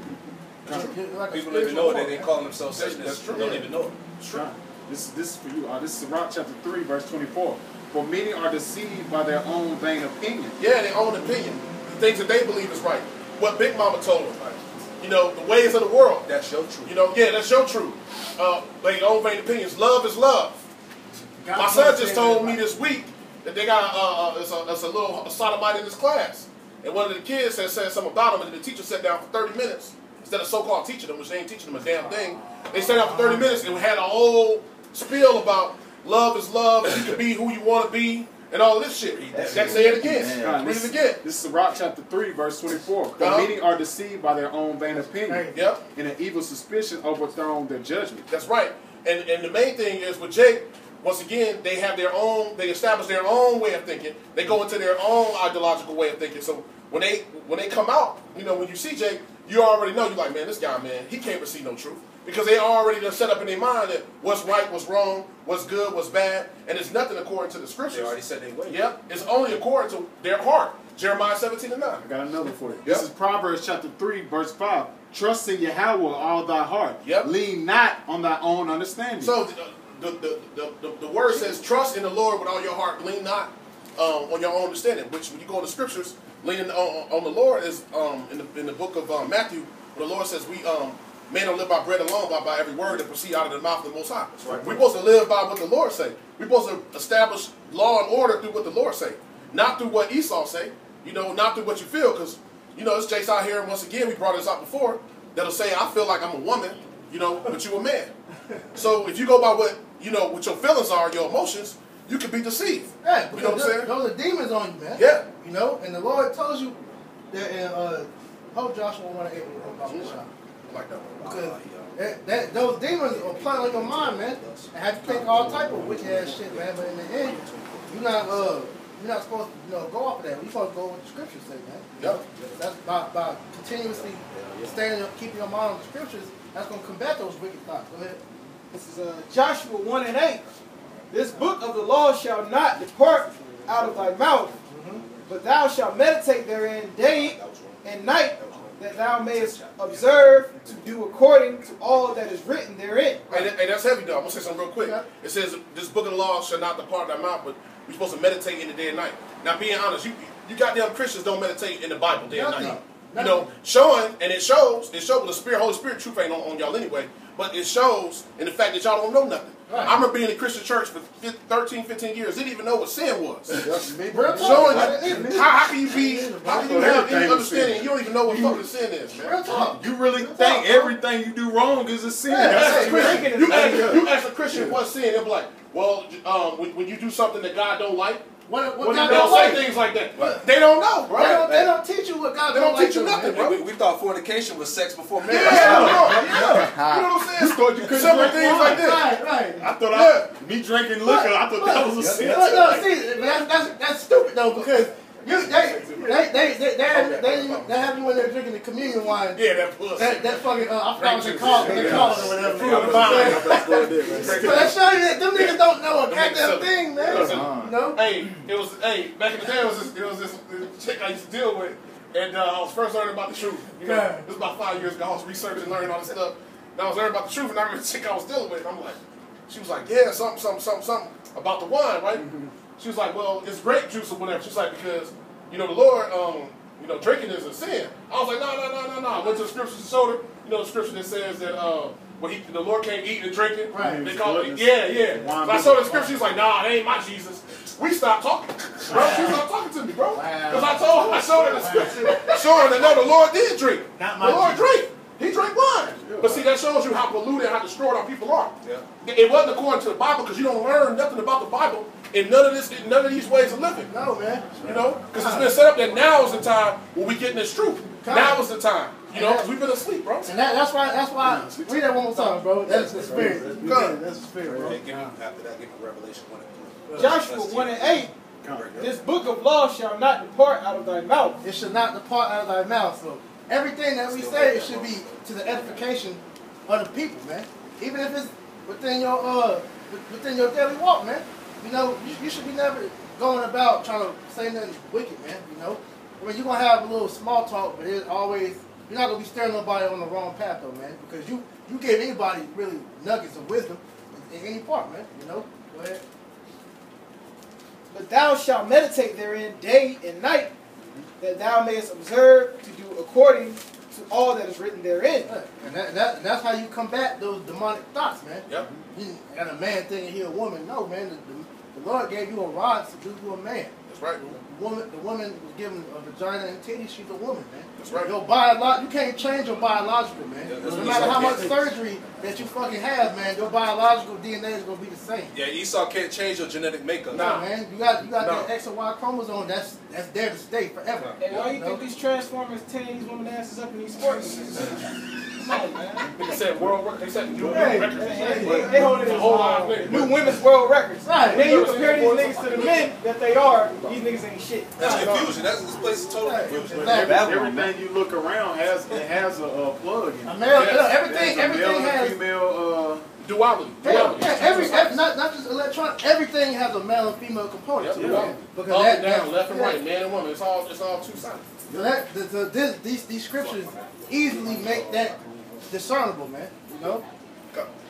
Like people don't even know it. They call themselves Satanists. They don't even know it. It's true. This is for you. This is Rock chapter 3, verse 24. For many are deceived by their own vain opinion. Yeah, their own opinion. The things that they believe is right. What Big Mama told them. The ways of the world. That's your truth. That's your truth. Their own vain opinions. Love is love. My son just told me this week that they got a little sodomite in his class. And one of the kids had said something about him, and the teacher sat down for 30 minutes. Instead of so-called teaching them, which they ain't teaching them a damn thing. They sat down for 30 minutes and had a whole spiel about love is love, and you can be who you want to be, and all this shit. Say it again. Read it again. This is Rock chapter 3, verse 24. For many are deceived by their own vain opinion. Yep. And an evil suspicion overthrown their judgment. That's right. And the main thing is with Jake, once again, they establish their own way of thinking. They go into their own ideological way of thinking. So when they come out, when you see Jake, you already know, you're like, man, this guy, man, he can't receive no truth. Because they already done set up in their mind that what's right, what's wrong, what's good, what's bad, and it's nothing according to the scriptures. They already said they way. Yep, it's only according to their heart. Jeremiah 17:9. I got another for you. Yep. This is Proverbs chapter 3, verse 5. Trust in Yahweh with all thy heart. Yep. Lean not on thy own understanding. So the word says, trust in the Lord with all your heart, lean not on your own understanding. Which, when you go to the scriptures, leaning on the Lord is in the book of Matthew, where the Lord says man don't live by bread alone, but by every word that proceeds out of the mouth of the Most High. That's right. We're supposed to live by what the Lord say. We're supposed to establish law and order through what the Lord say, not through what Esau say. Not through what you feel, because it's Jace out here, and once again we brought this up before. That'll say, I feel like I'm a woman, but you a man. So if you go by what what your feelings are, your emotions, you could be deceived. Yeah, you know what I'm saying? Those are demons on you, man. Yeah. And the Lord tells you, They're in Hope Joshua 1:8 about the shop. I like that one. Because those demons are playing on your mind, man. And have to think all type of wicked ass shit, man. But in the end, you're not supposed to go off of that. You're supposed to go with what the scriptures say, man. Yep. That's by continuously keeping your mind on the scriptures. That's gonna combat those wicked thoughts. Go ahead. This is Joshua 1:8. This book of the law shall not depart out of thy mouth, but thou shalt meditate therein day and night, that thou mayest observe to do according to all that is written therein. Hey, that's heavy, though. I'm going to say something real quick. Yeah. It says, this book of the law shall not depart thy mouth, but we're supposed to meditate in the day and night. Now, being honest, you goddamn Christians don't meditate in the Bible day and night. You know, showing, and it shows with the Holy Spirit, truth ain't on y'all anyway, but it shows in the fact that y'all don't know nothing. Right. I remember being in a Christian church for 13, 15 years, didn't even know what sin was. Showing you, how can you have any understanding, you don't even know what fucking sin is, man. You really think everything you do wrong is a sin. You ask a Christian what's sin, they'll be like, well, when you do something that God don't like, they'll say things like that. What? They don't know, bro. They don't teach you what God don't teach you nothing, bro. We thought fornication was sex before marriage. Yeah. You know what I'm saying? You thought you couldn't simple things like this. Right. I thought me drinking liquor, I thought that was a sin. No, see, that's stupid though, because they have you when they're drinking the communion wine. Yeah, that pussy. That fucking I forgot what they call it or whatever. So that shows you that them niggas don't know a goddamn thing, man. No. Hey, back in the day, it was this chick I used to deal with, and I was first learning about the truth. You know, this was about 5 years ago. I was researching and learning all this stuff. And I was learning about the truth, and I remember the chick I was dealing with. And I'm like, she was like, yeah, something about the wine, right? She was like, well, it's grape juice or whatever. She's like, because, the Lord, drinking is a sin. I was like, no. I went to the scriptures and showed her, the scripture that says that the Lord can't eat and drinking. Right. They call it, yeah. So I showed her the scripture. She's like, nah, that ain't my Jesus. We stopped talking. Bro, she stopped talking to me, bro. Because I showed her the scripture, showing her that no, the Lord did drink. The Lord drank. He drank wine. But see, that shows you how polluted and how destroyed our people are. Yeah. It wasn't according to the Bible, because you don't learn nothing about the Bible in none of these ways of living. No, man. Because it's been set up that now is the time when we getting this truth. Now is the time. Because we've been asleep, bro. And that's why. Read that one more time, bro. That's the spirit. That's the spirit, bro. After that, give me Revelation 1:8. Joshua 1:8. This book of law shall not depart out of thy mouth. It should not depart out of thy mouth. So everything that we say, it should be to the edification of the people, man. Even if it's within your daily walk, man. You should be never going about trying to say nothing wicked, man. I mean, you're gonna have a little small talk, but you're not gonna be steering nobody on the wrong path, though, man. Because you give anybody really nuggets of wisdom in any part, man. Go ahead. But thou shalt meditate therein day and night, that thou mayest observe to do according to all that is written therein. And that's how you combat those demonic thoughts, man. Yep. You got a man thinking he a woman. No, man. The Lord gave you a rod to do to a man. That's right. The woman was given a vagina and titties. She's a woman, man. That's right. You can't change your biological, man. Yeah, no matter how much surgery that you fucking have, man, your biological DNA is gonna be the same. Yeah, Esau can't change your genetic makeup. No, man. You got that X and Y chromosome. That's there to stay forever. And why you think these Transformers tearing these women asses up in these sports? Come on, man. They set world records. They set new records. They holding a whole lot of new women's world records. Right. Then you compare these niggas to the men that they are. These niggas ain't shit. That's confusion. This place is total confusion. Everything you look around has a plug in it. Everything has female duality. Not just electronic. Everything has a male and female component. Yep. Because up and down, left and right, man and woman. It's all two-sided. These scriptures easily make that discernible, man.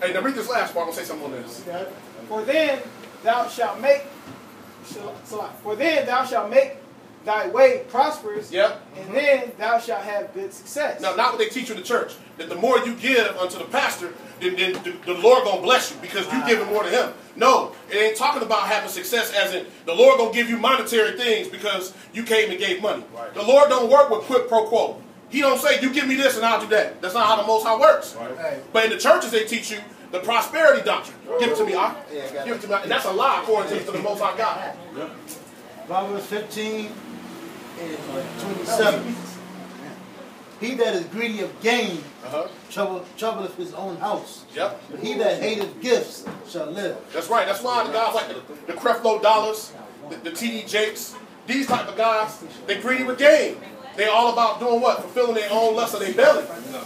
Hey, now read this last part. I'm gonna say something on this. Okay. For then thou shalt make thy way prosperous. Yep. And then thou shalt have good success. Now, not what they teach you in the church. That the more you give unto the pastor, then the Lord gonna bless you because you giving more to him. No, it ain't talking about having success as in the Lord gonna give you monetary things because you came and gave money. Right. The Lord don't work with quid pro quo. He don't say, you give me this and I'll do that. That's not how the Most High works. Right. But in the churches, they teach you the prosperity doctrine. Give it to me, give it to me. And that's a lie according to the Most High God. Proverbs 15 and 27. He that is greedy of gain troubleth his own house. Yep. But he that hateth gifts shall live. That's right. That's why the guys like the Creflo Dollars, the TD Jakes, these type of guys, they greedy with gain. They all about doing what? Fulfilling their own lust of their belly.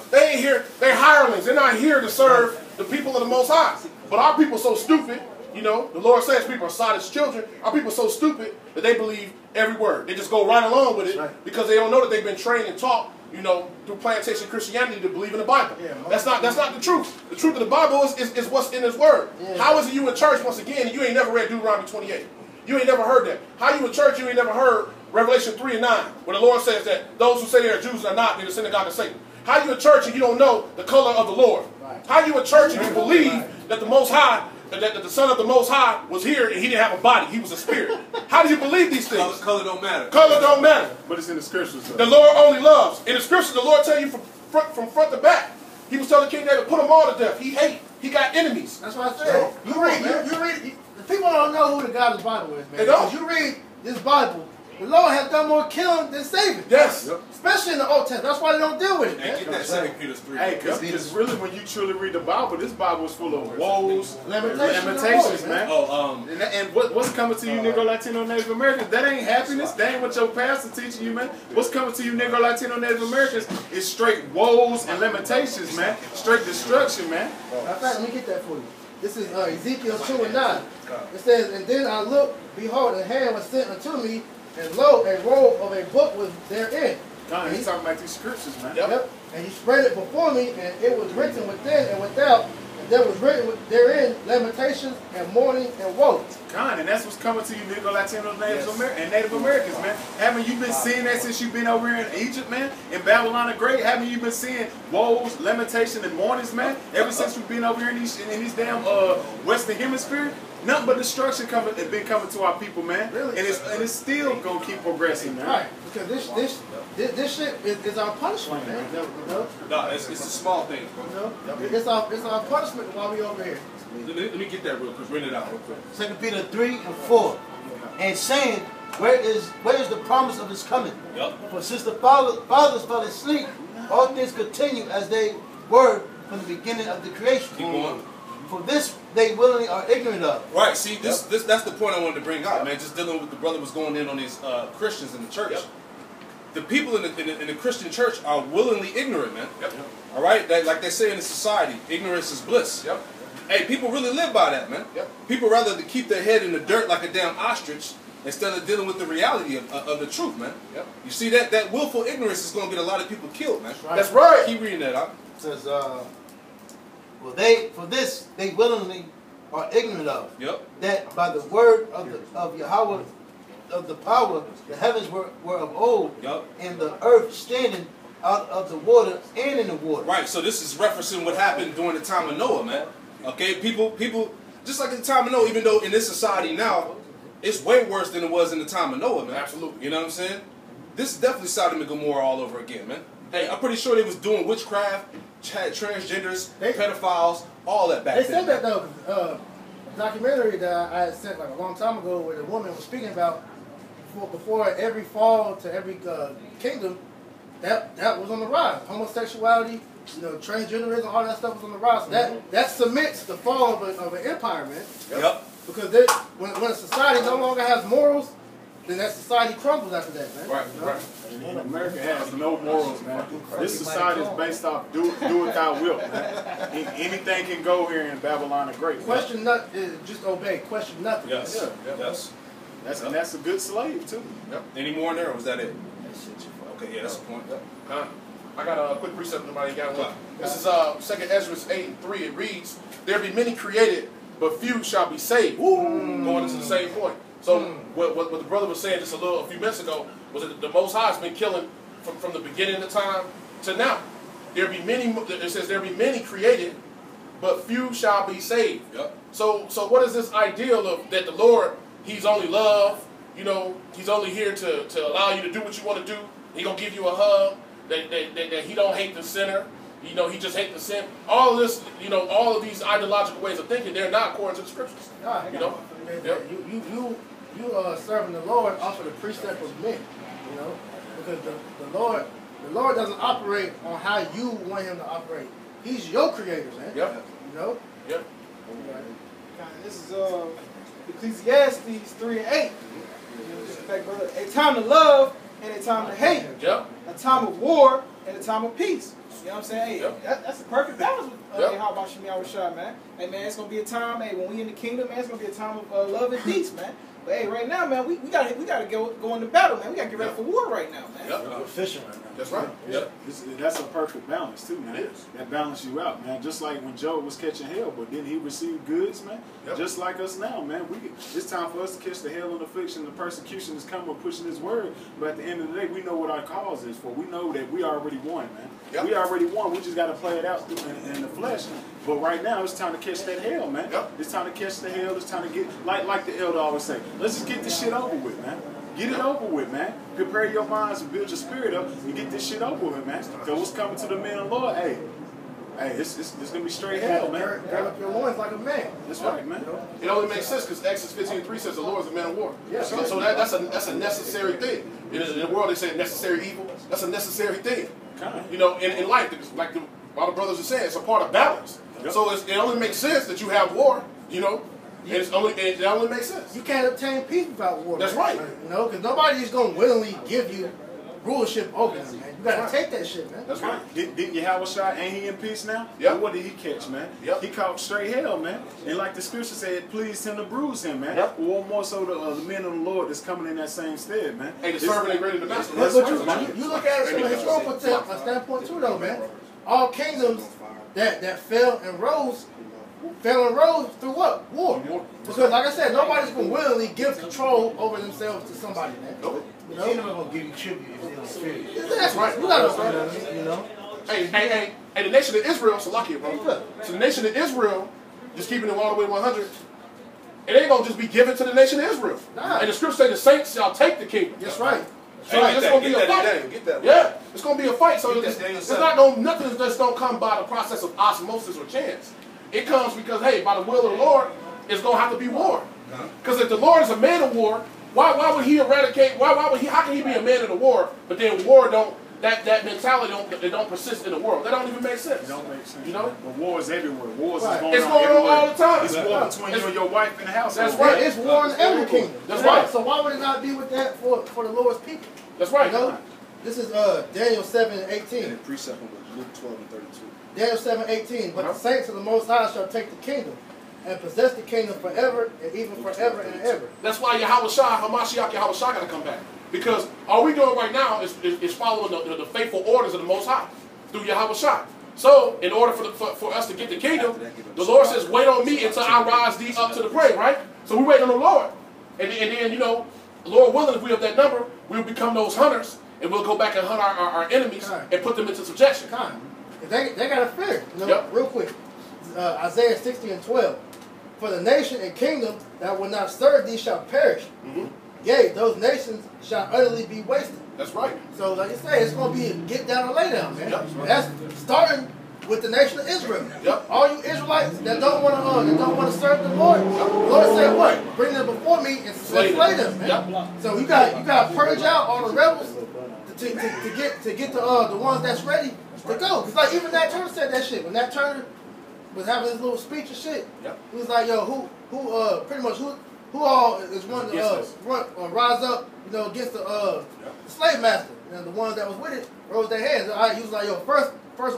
They ain't here. They're hirelings. They're not here to serve the people of the Most High. But our people so stupid. You know, the Lord says people are Sodom's children. Our people are so stupid that they believe every word. They just go right along with it because they don't know that they've been trained and taught, you know, through plantation Christianity to believe in the Bible. That's not the truth. The truth of the Bible is what's in His Word. How is it you in church once again and you ain't never read Deuteronomy 28? You ain't never heard that. How you in church you ain't never heard Revelation 3 and 9 where the Lord says that those who say they are Jews are not, they're the synagogue of Satan. How you in church and you don't know the color of the Lord? How you in church and you believe that the Most High, that the Son of the Most High was here and He didn't have a body, He was a spirit? How do you believe these things? Color don't matter. Color don't matter. But it's in the scriptures. The Lord only loves. In the scriptures, the Lord tell you from front to back. He was telling King David, put them all to death. He hate. He got enemies. That's what I said. You read. The people don't know who the God of the Bible is, man. They don't. Because you read this Bible, the Lord has done more killing than saving. Yes. Especially in the Old Testament. That's why they don't deal with it, man. Get that 2 Peter 3. Hey, because really when you truly read the Bible, this Bible is full of woes, limitations, man. And what's coming to you, Negro, Latino, Native Americans? That ain't happiness. That ain't what your pastor teaching you, man. What's coming to you, Negro, Latino, Native Americans is straight woes and limitations, man. Straight destruction, man. In fact, let me get that for you. This is Ezekiel 2 and 9. It says, and then I looked, behold, a hand was sent unto me, and lo, a roll of a book was therein. God, he's talking about these scriptures, man. Yep. And He spread it before me, and it was written within and without, and there was written therein lamentations and mourning and woe. God, and that's what's coming to you, Negro, Latino, and Native Americans, man. Haven't you been seeing that since you've been over here in Egypt, man? In Babylon the Great? Haven't you been seeing woes, lamentation, and mournings, man? Ever since we've been over here in these damn Western Hemisphere? Nothing but destruction has been coming to our people, man. Really? And it's still gonna keep progressing, man. Right. Because this shit is our punishment, man. No, it's the small things, bro. It's our punishment while we over here. Let me get that real quick. Bring it out real quick. 2 Peter 3 and 4. And saying, where is the promise of His coming? For since the fathers fell asleep, all things continue as they were from the beginning of the creation. Keep going. For this they willingly are ignorant of. Right, see, that's the point I wanted to bring out, man. Just dealing with the brother was going in on these Christians in the church. The people in the Christian church are willingly ignorant, man. All right, like they say in the society, ignorance is bliss. Hey, people really live by that, man. People rather to keep their head in the dirt like a damn ostrich instead of dealing with the reality of the truth, man. You see that willful ignorance is going to get a lot of people killed, man. That's right. Keep reading that out. It says, for this they willingly are ignorant of. That by the word of Yahweh, of the power, the heavens were of old, and the earth standing out of the water and in the water. Right, so this is referencing what happened during the time of Noah, man. Okay, people, just like at the time of Noah, even though in this society now, it's way worse than it was in the time of Noah, man. Absolutely. You know what I'm saying? This is definitely Sodom and Gomorrah all over again, man. Hey, I'm pretty sure they was doing witchcraft, transgenders, pedophiles, all that back then. They said that though. Documentary that I had sent like a long time ago where the woman was speaking about before every fall to every kingdom, that was on the rise. Homosexuality, transgenderism, all that stuff was on the rise. That cements the fall of an empire, man. Because when a society no longer has morals, then that society crumbles after that, man. Right. America has no morals, man. This society is based off do it thou wilt, man. Anything can go here in Babylon the Great. Question nothing, just obey. Question nothing. Yes. That's a good slave too. Any more in there, or was that it? Okay, yeah, that's the point. I got a quick precept. Nobody got one. This is 2 Ezra 8:3. It reads, "There be many created, but few shall be saved." Going into the same point. So what the brother was saying just a few minutes ago was that the Most High has been killing from the beginning of time to now. There be many. It says there be many created, but few shall be saved. So what is this ideal of that the Lord? He's only love. He's only here to allow you to do what you want to do. He gonna give you a hug. That he don't hate the sinner. He just hates the sin. All this, all of these ideological ways of thinking, they're not according to the scriptures. You are serving the Lord off of the precept of men, because the Lord The Lord doesn't operate on how you want him to operate. He's your creator, man. Yep. You know? Yep. This is Ecclesiastes 3 and 8. In fact, brother, a time to love and a time to hate. Yep. A time of war and a time of peace. You know what I'm saying? Hey, Yep. that's a perfect balance with Yep. hey, how about Shemi Awashad, man? Hey, man, it's going to be a time, hey, when we in the kingdom, man, it's going to be a time of love and peace, man. But hey, right now, man, we gotta go into battle, man. We gotta get ready for war right now, man. Yep. We're fishing right now. That's right. Yep. That's a perfect balance too, man. That balance you out, man. Just like when Job was catching hell, but then he received goods, man. Yep. Just like us now, man. It's time for us to catch the hell and affliction. The persecution is coming, pushing His word. But at the end of the day, we know what our cause is for. We know that we already won, man. Yep. We already won. We just got to play it out in the flesh. But right now, it's time to catch that hell, man. Yep. It's time to catch the hell. It's time to get, like the elder always say, let's just get this shit over with, man. Get it over with, man. Prepare your minds and build your spirit up and get this shit over with, man. So what's coming to the man of the Lord? Hey, it's going to be straight hell, man. Gird up your loins like a man. That's right, man. It only makes sense because Exodus 15:3 says the Lord is a man of war. Yeah. So that's a necessary thing. In the world they say necessary evil. That's a necessary thing. You know, in life, like all the brothers are saying, it's a part of balance. Yep. So it only makes sense that you have war. You know, and it only makes sense. You can't obtain peace without war. That's man. right. You know, because nobody is going to willingly give you rulership over them, man. You got to take that shit, man. That's right. Didn't Yahushua, ain't he in peace now? Yep. What did he catch, man? Yep. He caught straight hell, man. And like the scripture said, it pleased him to bruise him, man. Yep. Or more so the men of the Lord that's coming in that same stead, man. Hey, the servant ain't greater than the master. But you look at it from a historical standpoint too, though, man. All kingdoms that fell and rose through what? War. Because, like I said, nobody's going to willingly give control over themselves to somebody, man. Nope. You The know? kingdom ain't gonna give you tribute if they don't fear you. That's right. You gotta, you know? Hey, the nation of Israel, so lucky, bro. So the nation of Israel, just keeping it all the way 100, it ain't gonna just be given to the nation of Israel. Nah. And the scripture say the saints shall take the kingdom. That's right. Hey, it's gonna be a fight. Get that. Yeah, it's gonna be a fight. So Get that it's Daniel not gonna nothing just don't come by the process of osmosis or chance. It comes because hey, by the will of the Lord, it's gonna have to be war. Because if the Lord is a man of war, why would he eradicate? Why would he? How can he be a man of the war? But then war don't. That mentality don't persist in the world. That don't even make sense. It don't make sense. You know? But war is everywhere. Wars is going It's on going on everywhere. all the time. It's war between you and your wife in the house. That's Right. right. It's war in every kingdom. That's right. So why would it not be with that for the Lord's people? That's right. You know? This is Daniel 7:18. And precept with Luke 12 and 32. Daniel 7:18. But the saints of the Most High shall take the kingdom and possess the kingdom forever and even forever and ever. That's why Hamashiach Yahushua got to come back. Because all we doing right now is following the faithful orders of the Most High through Yahushua. So, in order for us to get the kingdom, the Lord says, wait on me until I rise thee up to the prey, right? So we wait on the Lord. And then, you know, Lord willing, if we have that number, we'll become those hunters, and we'll go back and hunt our enemies and put them into subjection. They got to fear. You know, real quick. Isaiah 60:12. For the nation and kingdom that will not serve thee shall perish. Yea, those nations shall utterly be wasted. That's right. So, like I say, it's going to be a get down and lay down, man. Yep. That's starting with the nation of Israel. Yep. All you Israelites that don't want to serve the Lord, the Lord said, "What? Bring them before me and slay them, man." Yep. So you got to purge out all the rebels to get the ones that's ready to go. Because like even Nat Turner said that shit when Nat Turner was having his little speech and shit. Yep. He was like, "Yo, who all is one to rise up, you know, against the slave master?" And the ones that was with it rose their hands. He was like, "Yo, first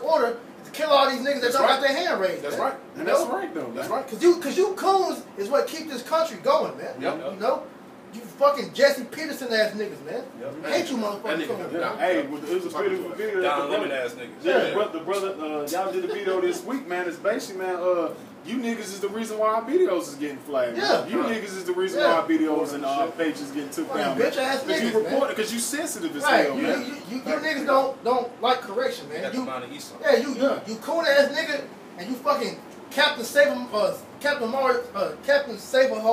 order is to kill all these niggas that don't got their hand raised." That's man. right. You And know? that's right, though. That's right. Cause you coons is what keep this country going, man. Yep. You know, you fucking Jesse Peterson ass niggas, man. Yep. Hate you, That motherfuckers. nigga, Coming, yeah. man. Hey, it was a beautiful video. Don Lemon ass niggas. Yeah, the brother, y'all did a video this week, man. It's basically, man, you niggas is the reason why our videos is getting flagged. Yeah. You niggas is the reason why our videos and our pages getting took down. Bitch ass Because niggas, you man. report it, because you sensitive as Right, hell, man. you niggas don't like correction, man. Got the mind of Esau. Yeah, you coon ass nigga, and you fucking Captain Saber hoe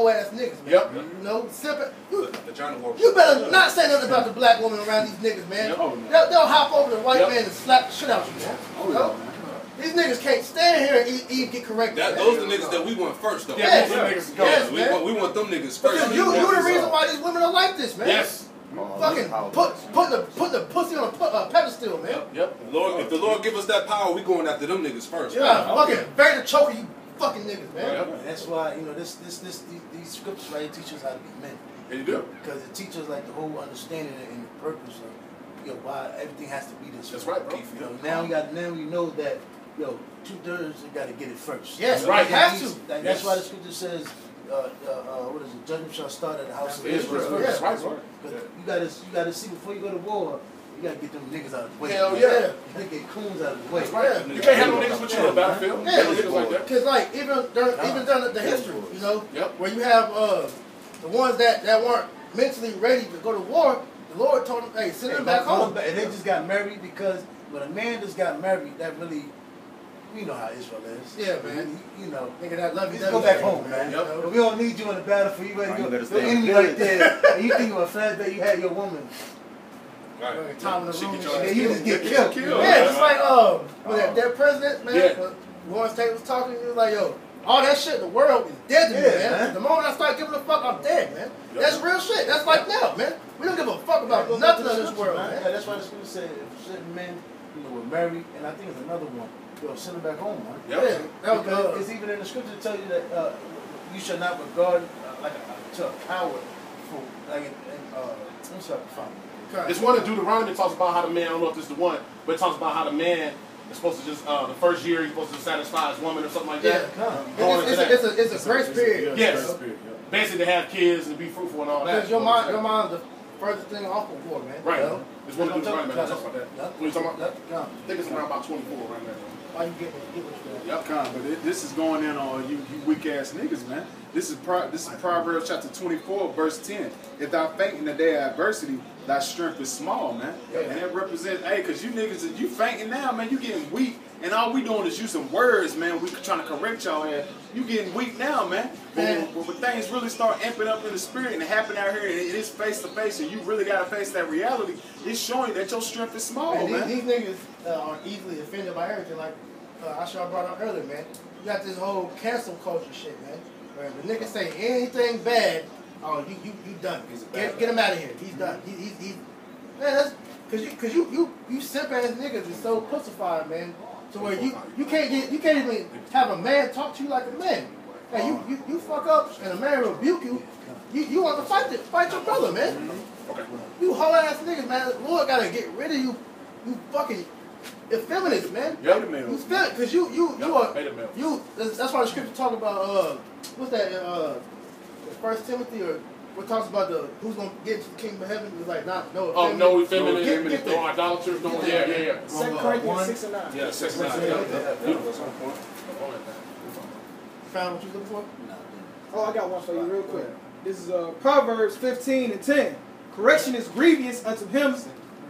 ass niggas, man. Yep. You know, simple. The John War. You better not say nothing about the black woman around these niggas, man. Yep. Oh, no. They'll hop over the white Yep. man and slap the shit out you, man. Oh, You yeah, know? man. These niggas can't stand here and even get corrected. That, man. those are the niggas that we want first, though. Yes. Them niggas go. Yes, we man. want them niggas first. Because you're the reason why these women are like this, man. Yes. Fucking put the pussy on a pedestal, man. Yep. Lord, if the Lord give us that power, we going after them niggas first. Yeah, fucking bury the choker, you fucking niggas, man. Yep. That's why, you know, these scriptures right here teach us how to be men. They do. Because it teaches like the whole understanding and the purpose of, you know, why everything has to be this way. That's right, bro. You know, now we know that, yo, 2/3 you got to get it first. Yes, that's right. Have to. Like, that's why the scripture says, what is it? Judgment shall start at the house of Israel first. That's right, bro. You gotta see before you go to war. You gotta get them niggas out of the way. Hell yeah. You gotta get coons out of the way. That's right. You can't have no niggas with you on the battlefield. Yeah, Niggas like that. because like even during the history, you know, where you have the ones that weren't mentally ready to go to war, the Lord told them, hey, send them back home. And they just got married because when a man just got married, that really, we know how Israel is. Yeah, man. You know, Nigga that love you, just go back home, man. Yep. We don't need you on the battlefield. You ready to go? stay Your enemy right there. And you think of a flashback, you had your woman. Right. Time in the She room. get your And ass then you just get killed. Yeah, just like when that president, man, Yeah. Lawrence Tate was talking, he was like, yo, all that shit, the world is dead to me, Yeah, man. The moment I start giving a fuck, I'm dead, man. That's real shit. That's like now, man. We don't give a fuck about nothing in this world, man. Yeah, that's why the scripture said if certain men, you know, were married, and I think it's another one. Yo, send them back home, man. Yep. That was Because it's even in the scripture to tell you that you should not regard to a coward for like what's up, It's one in Deuteronomy talks about how the man, I don't know if this is the one, but it talks about how the man is supposed to just, the first year he's supposed to satisfy his woman or something like that. It's a grace period. Yes. Basically to have kids and be fruitful and all that. Because your mind is the furthest thing off of war, man. Right. You know? It's one of Deuteronomy, man. That talks about that. Yep. What are you talking about? Yep. I think it's around about 24 right now. Why you get what you Yep. But this is going in on you weak ass niggas, man. This is Proverbs chapter 24, verse 10. If thou faint in the day of adversity, thy strength is small, man. And it represents, hey, because you niggas, you fainting now, man. You getting weak, and all we doing is using words, man. We trying to correct y'all, and you getting weak now, man. But when things really start amping up in the spirit and it happen out here, and it is face to face, and you really got to face that reality, it's showing you that your strength is small, man. These niggas are easily offended by everything. Like I brought up earlier, man. You got this whole cancel culture shit, man. Where the niggas say anything bad, oh you done. Get him out of here. He's done. He's man. That's because you simp ass niggas is so pussified, man. To where you can't even have a man talk to you like a man. Hey, you fuck up and a man rebuke you. You want to fight your brother, man. You whole ass niggas, man. The Lord gotta get rid of you. You fucking effeminate, man. Yep. You spell it because you are that's why the scripture talk about what's that 1 Timothy or what talks about who's gonna get into the kingdom of heaven. It's like no effeminate, no idolaters, no 2 Corinthians 6 and 9. Yeah, 6 and 9. Beautiful. Found what you looking for? Oh, I got one for you real quick. This is Proverbs 15 and 10. Correction is grievous unto him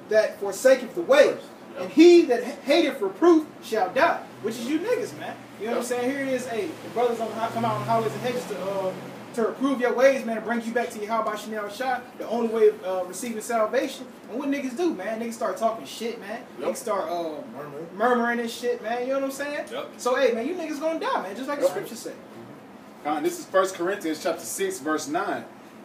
that forsaketh the way, and he that hateth reproof shall die. Which is you niggas, man. You know what I'm saying? Here it is, the brothers come out on highways and hedges to reprove your ways, man, to bring you back to your how about Chanel shot, the only way of receiving salvation. And what niggas do, man? Niggas start talking shit, man. Niggas start murmuring and shit, man. You know what I'm saying? Yep. So, hey, man, you niggas gonna die, man, just like the scripture say. This is 1 Corinthians chapter 6, verse 9.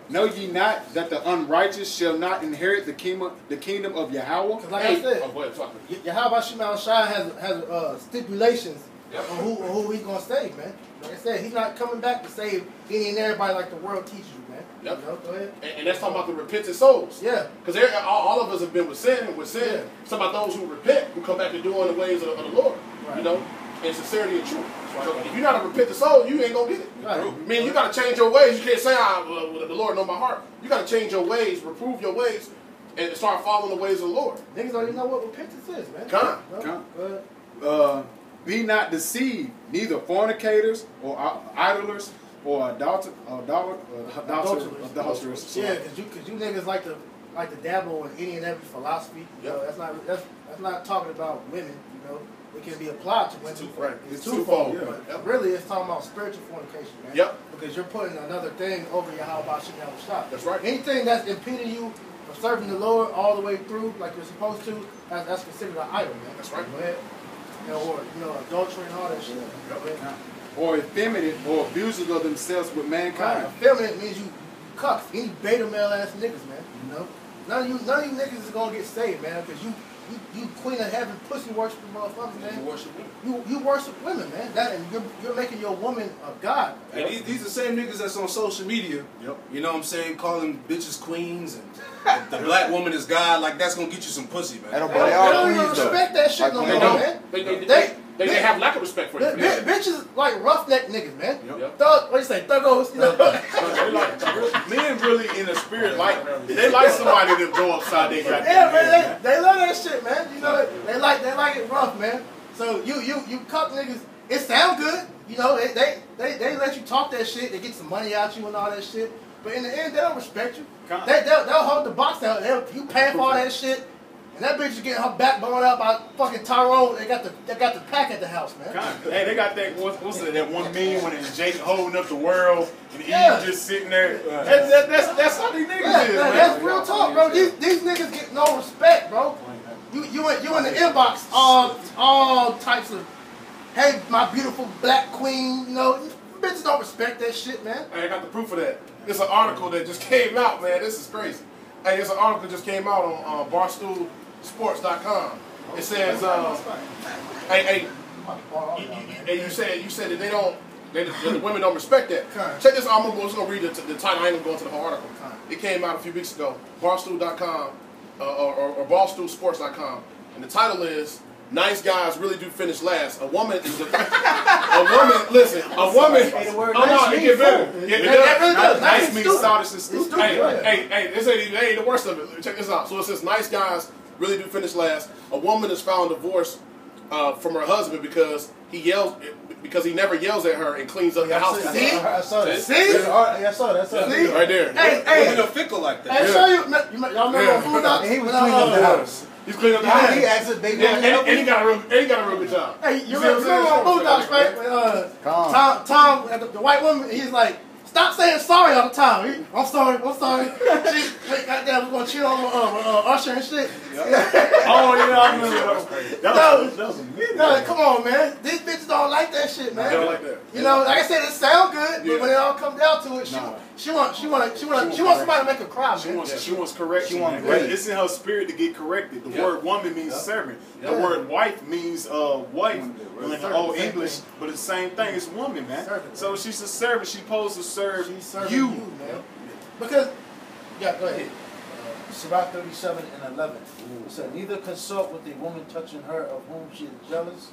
Know ye not that the unrighteous shall not inherit the kingdom of Yahweh? Like I said, Yahweh Shemal Shai has stipulations on who he's gonna save, man. Like I said, he's not coming back to save any and everybody like the world teaches you, man. Yep. You know, go ahead. And that's talking about the repentant souls. Yeah. Because all of us have been with sin. Yeah. It's about those who repent, who come back to doing the ways of the Lord. Right. You know, in sincerity and truth. Right. So if you're not a repentant soul, you ain't gonna get it. Right. I mean, you gotta change your ways. You can't say, the Lord know my heart. You gotta change your ways, reprove your ways, and start following the ways of the Lord. Niggas don't even know what repentance is, man. Come. Be not deceived, neither fornicators or idlers or adulterers. Yeah, because you niggas like to dabble in any and every philosophy. You know, that's not talking about women. You know, it can be applied to women. Right. It's twofold. But really, it's talking about spiritual fornication, man. Yep. Because you're putting another thing over your how about Chanel shop. That's right. Anything that's impeding you from serving the Lord all the way through, like you're supposed to, that's considered an idol, man. That's right. Go ahead. Or adultery and all that shit. Or effeminate or abusers of themselves with mankind. Effeminate means you cucks. Any beta male ass niggas, man. You know? none of you niggas is gonna get saved, man, because you queen of heaven, pussy worshiping motherfuckers, man. You worship women. You worship women, man. That and you're making your woman a god. Hey, these the same niggas that's on social media. Yep. You know what I'm saying? Calling bitches queens and the black woman is God. Like that's gonna get you some pussy, man. They They don't even respect that shit no more, man. They have lack of respect for you. Bitches like roughneck niggas, man. Yep. Thug, what do you say? Thuggos. You know? Men really in the spirit like they like somebody to go upside their goddamn Yeah, head, man, they love that shit, man. You know, they like it rough, man. So you cuck niggas, it sound good. You know, they let you talk that shit. They get some money out you and all that shit. But in the end, they don't respect you. They'll hold the box out. You paying for all that shit. And that bitch is getting her back blown out by fucking Tyrone. They got the pack at the house, man. Hey, they got that what's that one meme when it's Jake holding up the world and Eve just sitting there. That's how these niggas is, man. That's real talk, bro. These niggas get no respect, bro. You in the inbox all types of, hey, my beautiful black queen. You know, bitches don't respect that shit, man. I got the proof of that. It's an article that just came out, man. This is crazy. Hey, it's an article that just came out on barstoolsports.com. It says, you said that the women don't respect that. Check this out. I'm just gonna read the title. I ain't gonna go into the whole article. It came out a few weeks ago. Barstool.com or barstoolsports.com, and the title is "Nice Guys Really Do Finish Last." A woman is a woman. Listen, a woman. Hey, the word oh no, it get better. It really does. Nice means sawdust and stupid. Hey, this ain't the worst of it. Check this out. So it says, "Nice guys really do finish last." A woman is found divorced from her husband because he never yells at her and cleans up the house. I saw that. See? I saw that. See? Right there. Hey, Women are fickle like that. hey, show you. Y'all remember on Food Docs? He was cleaning up the house. He's cleaning up the house. He asked if they And he got a real good job. Hey, you remember on Food Docs, right? Tom, the white woman, he's like, stop saying sorry all the time. I'm sorry. She, goddamn, we're gonna cheat on Usher and shit. Oh yeah, I remember that was a minute. No, come on, man. These bitches don't like that shit, man. They don't like that. You know, like I said, it sound good, but when it all comes down to it, she wants somebody to make her cry, man. She wants correction. She wants grace. It's in her spirit to get corrected. The word woman means servant. The word wife means wife in the old English, but it's the same thing. It's woman, man. So she's a servant. She's supposed to serve you, man. Because, go ahead. Sirach 37:11. It said, "Neither consult with a woman touching her of whom she is jealous.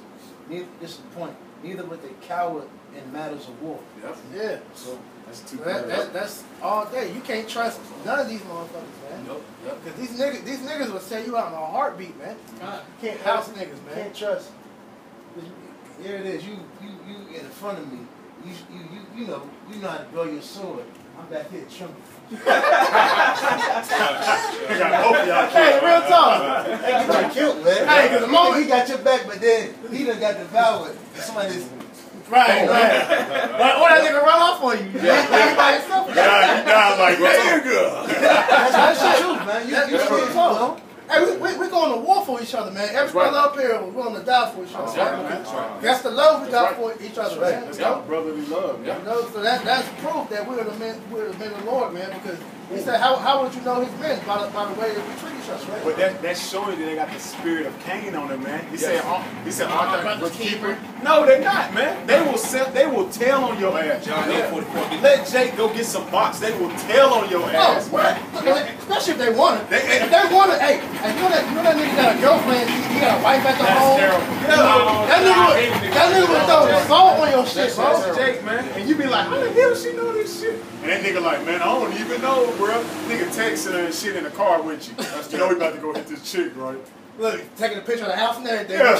Neither, this is the point. Neither with a coward in matters of war." Yeah. So that's too that's all day. You can't trust none of these motherfuckers, man. Because these niggas will sell you out in a heartbeat, man. Can't house niggas, man. Can't trust. Here it is. You in front of me. You know how to draw your sword. I'm back here trembling. Hey, real talk. Hey, killed, man. Hey, because the moment he got your back, but then he done got devoured. Somebody's right. Or that nigga run off on you. Yeah, by yourself. Yeah, you down like That's the truth, man. You real talk. Hey, we going to war for each other, man. Every brother up here, we're going to die for each other. That's the love we got for each other, man. That's got brotherly love, man. You know, so that's proof that we're the men of the Lord, man. Because he said, how would you know his men? By the way that we treat each other, right? But that's showing that they got the spirit of Cain on them, man. He said, aren't they keeper? No, they're not, man. They will tell on your ass. John 8:44. Let Jake go get some box. They will tell on your ass. Especially if they want it. If they want it, hey, you know that nigga got a girlfriend, he got a wife at the home. That nigga would throw salt on your shit, bro. That's Jake, man. And you be like, how the hell she know this shit? And that nigga like, man, I don't even know, bro. Nigga texting her and shit in the car with you. You know we about to go hit this chick, right? Look, taking a picture of the house and everything. Yeah.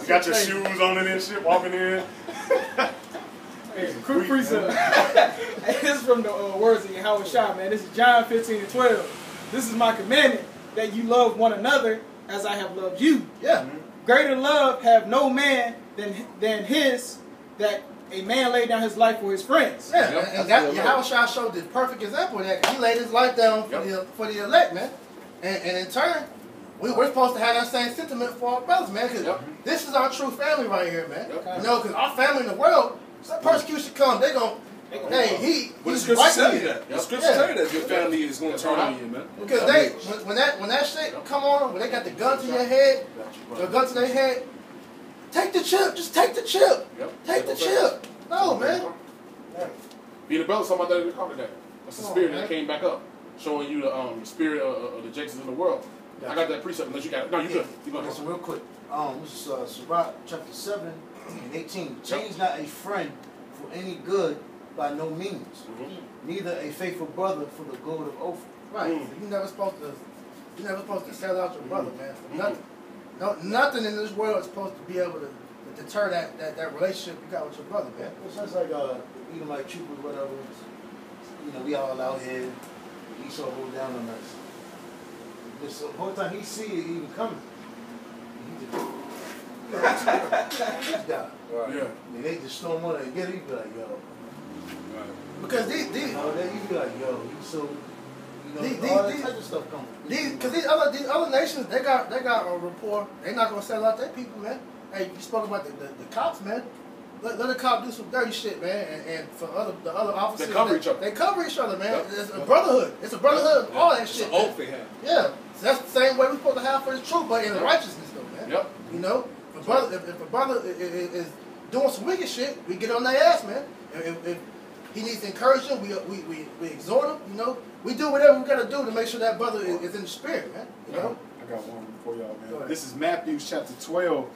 You got your shoes on and shit, walking in. Quick precept. This is from the words of Yahweh Shah, man. This is John 15:12. This is my commandment, that you love one another as I have loved you. Yeah. Greater love have no man than his, that a man laid down his life for his friends. Yeah, and that Yahweh Shah showed the perfect example of that. He laid his life down for the elect, man. And in turn, we're supposed to have that same sentiment for our brothers, man. Because this is our true family right here, man. You know, because our family in the world, some persecution comes, they gon' Hey, But the he's scriptures tell you white. that. The scriptures tell you that your family is going to turn on you, man. Because when that shit come on, when they got the gun to your head, the gun to their head, take the chip. Just take the chip. Take the chip. No, man. Being a brother, talking about that in the car today. That's the spirit that came back up, showing you the spirit of the Jacksons in the world. I got that precept. Unless you got it. No, you good. You go. Listen, real quick. This is Sirach chapter 7 and 18. Change not a friend for any good by no means. Neither a faithful brother for the good of oath. Right. You're never supposed to sell out your brother, man. For nothing. No, nothing in this world is supposed to be able to deter that relationship you got with your brother, man. It's just like even like troopers, whatever. You know, we all out here. Esau hold down on us. This whole time he see it even coming. He just guy. Right. Yeah. And they just storm on it and get it. He be like, yo. Right. Because these you be like, yo, you so. You know, all that type of stuff coming. Because these other nations, they got a rapport. They're not gonna sell out their people, man. Hey, you spoke about the cops, man. Let the cop do some dirty shit, man. And for the other officers, they cover each other. They cover each other, man. It's a brotherhood. It's a brotherhood of all that shit. It's an oath they have. Yeah. So that's the same way we're supposed to have for the truth, but in the righteousness, though, man. Yep. You know, if a brother is doing some wicked shit, we get on their ass, man. If he needs encouragement, we exhort him. You know, we do whatever we gotta do to make sure that brother is in the spirit, man. You know. I got one for y'all, man. This is Matthew chapter 12,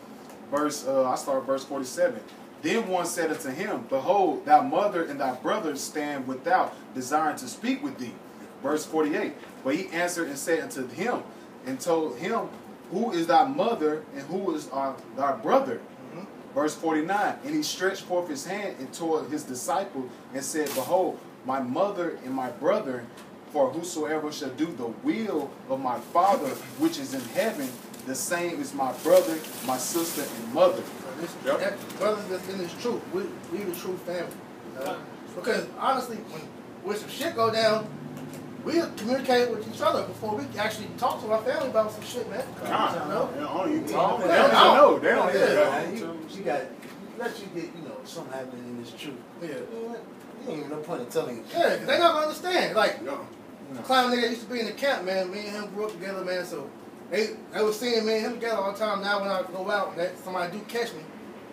verse. I start verse 47. Then one said unto him, Behold, thy mother and thy brothers stand without, desiring to speak with thee. Verse 48. But he answered and said unto him, and told him, Who is thy mother and who is thy brother? Verse 49. And he stretched forth his hand and toward his disciple and said, Behold, my mother and my brethren, for whosoever shall do the will of my Father which is in heaven, the same is my brother, my sister, and mother. That brothers that's in this truth, we the true family. You know? Because honestly, when some shit go down, we communicate with each other before we actually talk to our family about some shit, man. They don't even talk. They They don't know. They don't You got let you get something happening in this truth. Yeah. You ain't even no point in telling you. Yeah, because they not gonna understand. Like, Clown nigga used to be in the camp, man. Me and him grew up together, man. So they was seeing me and him together all the time. Now when I go out and somebody do catch me,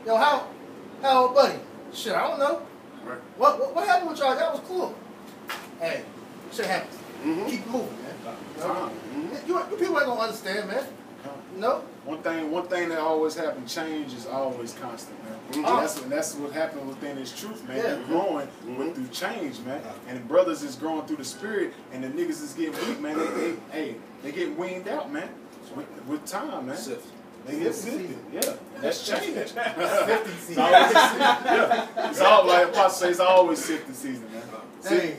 yo, how old buddy? Shit, I don't know. Right. What happened with y'all? That was cool. Hey, shit happens. Keep moving, man. You people ain't gonna understand, man. You know? One thing that always happens, change is always constant, man. That's what happened within this truth, man. They're growing through change, man. And the brothers is growing through the spirit, and the niggas is getting weak, man. They get weaned out, man. With time, man. They get sifted. Yeah, that's change. It's all like Apostle says. It's always sifting season, man.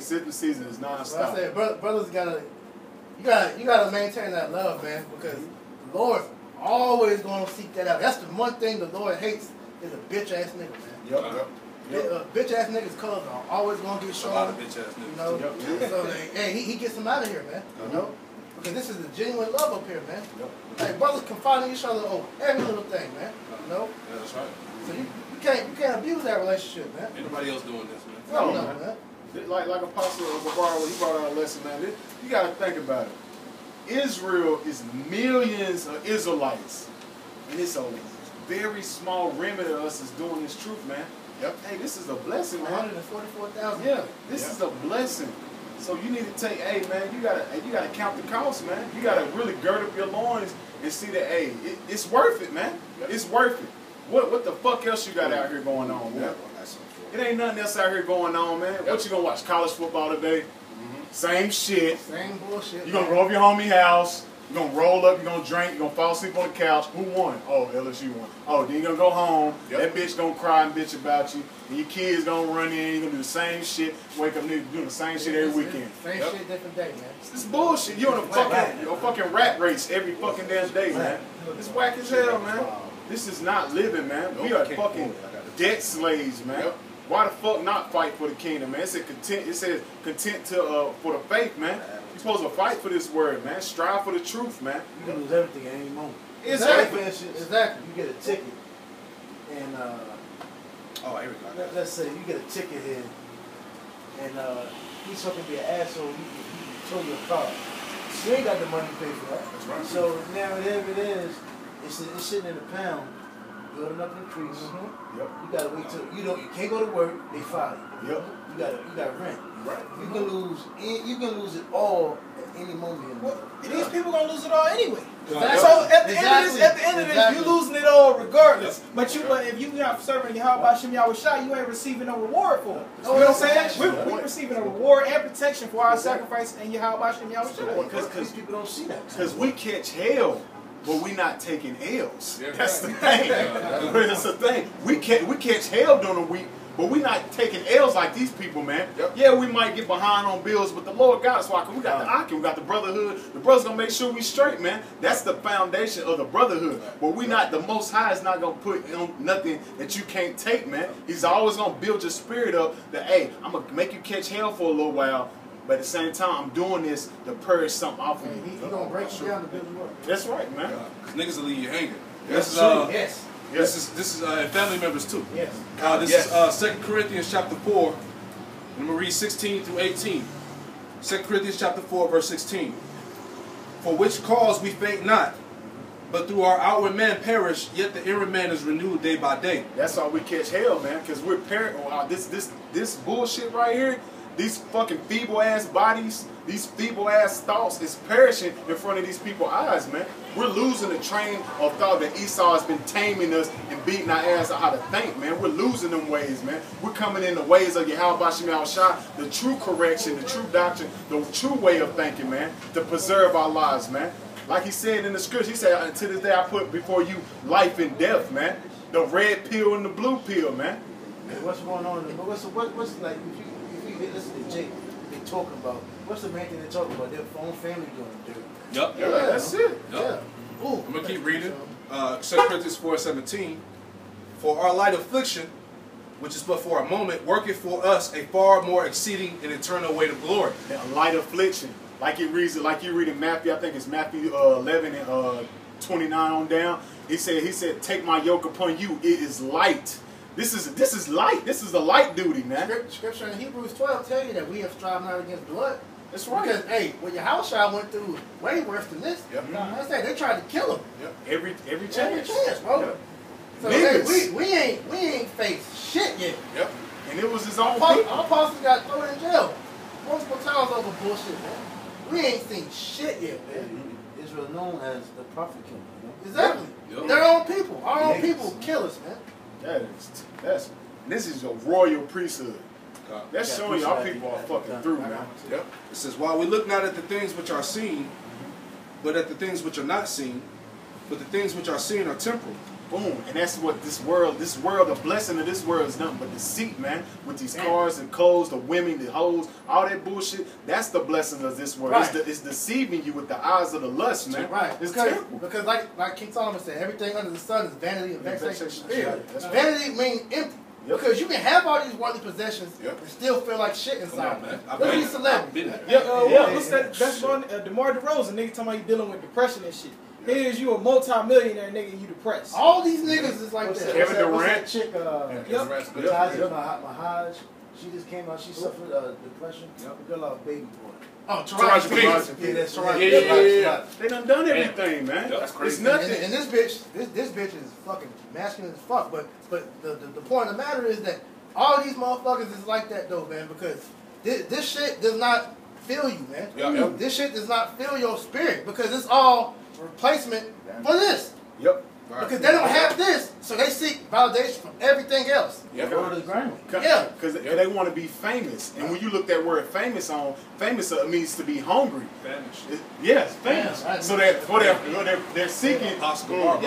Sifting season is non-stop. I said, brothers you gotta maintain that love, man, because the Lord's always gonna seek that out. That's the one thing the Lord hates is a bitch ass nigga, man. Bitch ass niggas' colors are always gonna get shown. A lot of bitch ass niggas. You know, so hey, he gets them out of here, man. You know, because this is a genuine love up here, man. Like brothers confide in each other over every little thing, man. You know. Yeah, that's right. So you can't abuse that relationship, man. Ain't nobody else doing this, man. No, man. Like Apostle Gabar, he brought out a lesson, man. You got to think about it. Israel is millions of Israelites, and it's a very small remnant of us is doing this truth, man. Hey, this is a blessing, man. 144,000. Yeah, this is a blessing. So you need to take, hey, man, you gotta count the cost, man. You gotta really gird up your loins and see that, hey, it's worth it, man. It's worth it. What the fuck else you got out here going on, man? It ain't nothing else out here going on, man. What you gonna watch? College football today? Same shit. Same bullshit. You gonna go over your homie house. You gonna roll up. You gonna drink. You gonna fall asleep on the couch. Who won? Oh, LSU won. Oh, then you gonna go home. That bitch gonna cry and bitch about you. And your kids gonna run in. You gonna do the same shit. Wake up, nigga, doing the same shit every weekend. Same shit, different day, man. This bullshit. You on a fucking rat race every fucking damn day, man. It's whack as hell, man. This is not living, man. We are fucking debt slaves, man. Why the fuck not fight for the kingdom, man? It says content to for the faith, man. You're supposed to fight for this word, man. Strive for the truth, man. You can lose everything at any moment. Exactly. Exactly. You get a ticket, and here we go. let's say you get a ticket here, and he's fucking be an asshole. He tow your car. You ain't got the money to pay for that. That's right. So now whatever it is, it's sitting in a pound, building up in the crease. Yep. You gotta wait till you can't go to work. They fire you. Yep. You gotta rent. Right. You can lose it all at any moment. Well, these people gonna lose it all anyway. Exactly. So at the end of this, you're losing it all regardless. Yep. But if you not serving Yahweh Shem Yahweh Shah, you ain't receiving no reward for it. You know what I'm saying? We're receiving a reward and protection for our sacrifice and Yahweh Shem Yahweh Shah. Because people don't see that. Because we catch hell, but we not taking L's. Yeah. That's the thing. That's the thing. We catch hell during the week, but we not taking L's like these people, man. Yep. Yeah, we might get behind on bills, but the Lord got us walking. We got the Akim, we got the brotherhood. The brother's gonna make sure we straight, man. That's the foundation of the brotherhood. But we not, the Most High is not gonna put on nothing that you can't take, man. He's always gonna build your spirit up that, hey, I'm gonna make you catch hell for a little while, but at the same time, I'm doing this to purge something off of you. He gonna break you down to build you up. That's right, man. Because niggas will leave you hanging. That's This is, true. Yes. This is and family members too. Yes. This is 2 Corinthians chapter 4. And I'm going to read 16 through 18. 2 Corinthians chapter 4, verse 16. For which cause we faint not, but through our outward man perish, yet the inward man is renewed day by day. That's why we catch hell, man, because we're this bullshit right here, these fucking feeble ass bodies, these feeble ass thoughts is perishing in front of these people's eyes, man. We're losing the train of thought that Esau has been taming us and beating our ass on how to think, man. We're losing them ways, man. We're coming in the ways of Yahweh Shem Yahweh Shah, the true correction, the true doctrine, the true way of thinking, man, to preserve our lives, man. Like he said in the scripture, he said, until this day I put before you life and death, man. The red pill and the blue pill, man. What's going on? What's like if you listen to Jake, they talking about what's the main thing they talking about? Their own family doing the dirt. Yep. Yeah, that's it. Yep. Ooh, I'm going to keep reading. 2 Corinthians 4:17. For our light affliction, which is but for a moment, worketh for us a far more exceeding and eternal weight of glory. A light affliction. Like you read in Matthew, I think it's Matthew 11 and 29 on down. He said, take my yoke upon you. It is light. This is light. This is a light duty, man. Scripture in Hebrews 12 tell you that we have strived not against blood. That's right. Because, hey, what Yahushua went through way worse than this. Yep. You know what I'm saying? They tried to kill him. Yep. Every chance. Every chance, bro. Yep. So hey, we ain't faced shit yet. Yep. And it was his own Our people. apostles got thrown in jail multiple times over bullshit, man. We ain't seen shit yet, man. Israel known as the prophet killer. You know? Exactly. Yep. Their own people. Our own people kill us, man. This is your royal priesthood. That's showing you our people are fucking through, man. Yep. It says, while we look not at the things which are seen, but at the things which are not seen, but the things which are seen are temporal. Boom. And that's what this world, the blessing of this world is nothing but deceit, man. With these cars and clothes, the women, the hoes, all that bullshit. That's the blessing of this world. Right. It's deceiving you with the eyes of the lust, man. Right. It's Because like King Solomon said, everything under the sun is vanity and vexation of spirit. That's right. Vanity means empty. Yep. Because you can have all these worldly possessions Yep. and still feel like shit inside. Come on, man. Look at these celebrities. What's that? That's one. DeMar DeRozan, nigga, talking about you dealing with depression and shit. Here's you a multi-millionaire nigga, you depressed. All these niggas is like What's that. Kevin Durant. What's that chick? Mahaj. She just came out. She suffered depression. The girl off Baby Boy. Oh, Taraji P. Yeah, that's right. Yeah. They done everything, man. That's crazy. It's nothing. And this bitch is fucking masculine as fuck. But the point of the matter is that all these motherfuckers is like that though, man. Because this shit does not fill you, man. Yeah. This shit does not fill your spirit because it's all replacement for this. Yep. Because they don't have this, so they seek validation from everything else. Yeah. Go to the ground. Yeah. Because they want to be famous. And when you look that word famous means to be hungry. Famished. Yes, famous. Yeah, So they're seeking. Oscar He Wilde.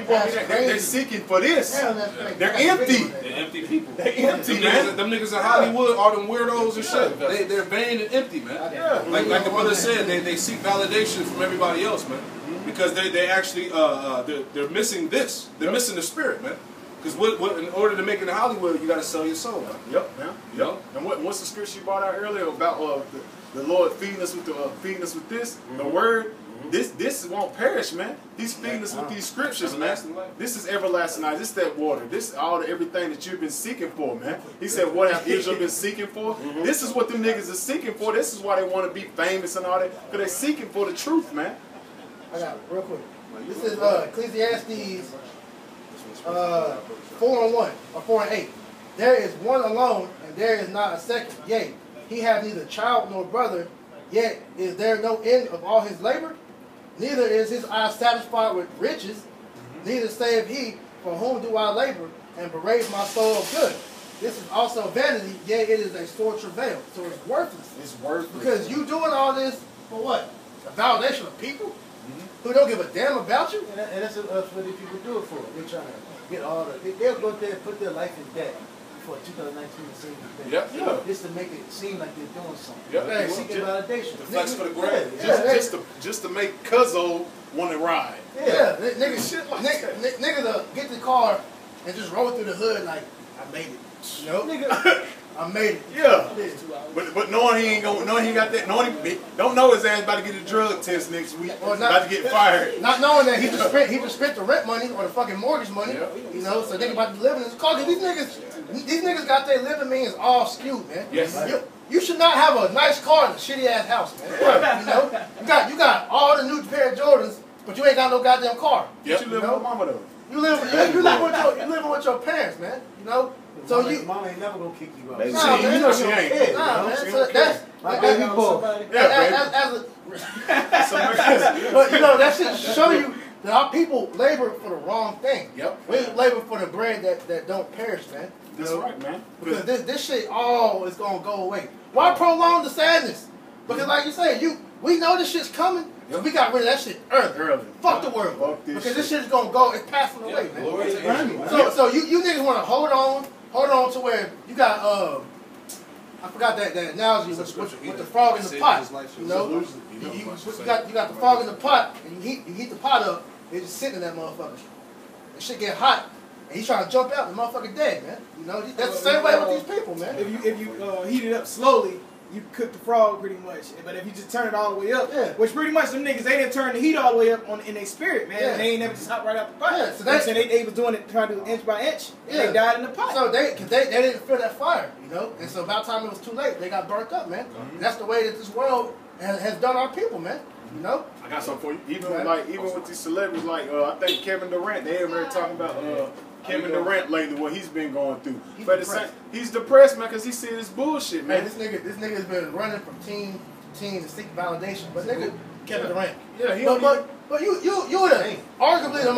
brought me that. They're seeking for this. Damn, that's fake. They're empty. They're empty people. They're empty, man. Them niggas in Hollywood, all them weirdos and shit. They're vain and empty, man. Yeah. Like the brother said, they seek validation from everybody else, man. Because they actually they're missing this. They're missing the spirit, man. Because what in order to make it in Hollywood, you got to sell your soul, man. Yep, man. You know? And what's the scripture you brought out earlier about the Lord feeding us with this, the word? This won't perish, man. He's feeding us with these scriptures, man. This is everlasting life. This is that water. This is everything that you've been seeking for, man. He said, what have Israel been seeking for? This is what them niggas are seeking for. This is why they want to be famous and all that. Because they're seeking for the truth, man. I got it real quick. This is Ecclesiastes 4:1 or 4:8. There is one alone, and there is not a second. Yea, he hath neither child nor brother, yet is there no end of all his labor? Neither is his eye satisfied with riches, neither saith he, for whom do I labor, and berate my soul of good. This is also vanity, yea, it is a sore travail. So it's worthless. It's worthless. Because you doing all this for what? The validation of people who don't give a damn about you? And that's what these people do it for. They're trying to get all the... They'll go there and put their life in debt for 2019 to save the thing. Yep. Just to make it seem like they're doing something. Yep. They're seeking validation. The flex for the grade. Just to make Cuzzo want to ride. Yeah. Niggas get the car and just roll through the hood like, I made it. You know? Nigga, I made it. Yeah. But knowing he ain't gonna, knowing he got that, knowing he don't know his ass about to get a drug test next week, or not, about to get fired. Not knowing that he just spent the rent money or the fucking mortgage money, you know, so they about to live in his car. These niggas got their living means all skewed, man. Yes. You should not have a nice car in a shitty ass house, man. You know, you got all the new pair of Jordans, but you ain't got no goddamn car. Yep. You live with mama though. You living with your parents, man. You know. So mama ain't never gonna kick you out. Nah, man. You know she ain't. Nah, man. So that's my baby boy. But you know that should show you that our people labor for the wrong thing. Yep. We labor for the bread that don't perish, man. That's right, man. Because this shit all is gonna go away. Why prolong the sadness? Because like you say, we know this shit's coming. So we got rid of that shit early. Fuck the world. Because this shit is gonna go, it's passing away, man. So you niggas wanna hold on to where you got I forgot that analogy with the frog in the pot. You know? You got the frog in the pot and you heat the pot up, it's just sitting in that motherfucker. The shit get hot. And he's trying to jump out, the motherfucker dead, man. You know, that's the same way with these people, man. If you heat it up slowly, you cook the frog pretty much. But if you just turn it all the way up, which pretty much them niggas, they didn't turn the heat all the way up in their spirit, man. And they ain't never just hop right out the pot. So they was doing it, trying to do inch by inch, and they died in the pot. So they didn't feel that fire, you know. And so by the time it was too late, they got burnt up, man. And that's the way that this world has done our people, man. You know. I got something for you. Even with these celebrities, like I think Kevin Durant, they ever talking about Kevin Durant lately, what he's been going through. He's depressed, man, because he see this bullshit, man. This nigga's been running from team to team to seek validation. But nigga, Kevin Durant. Yeah, but you the arguably the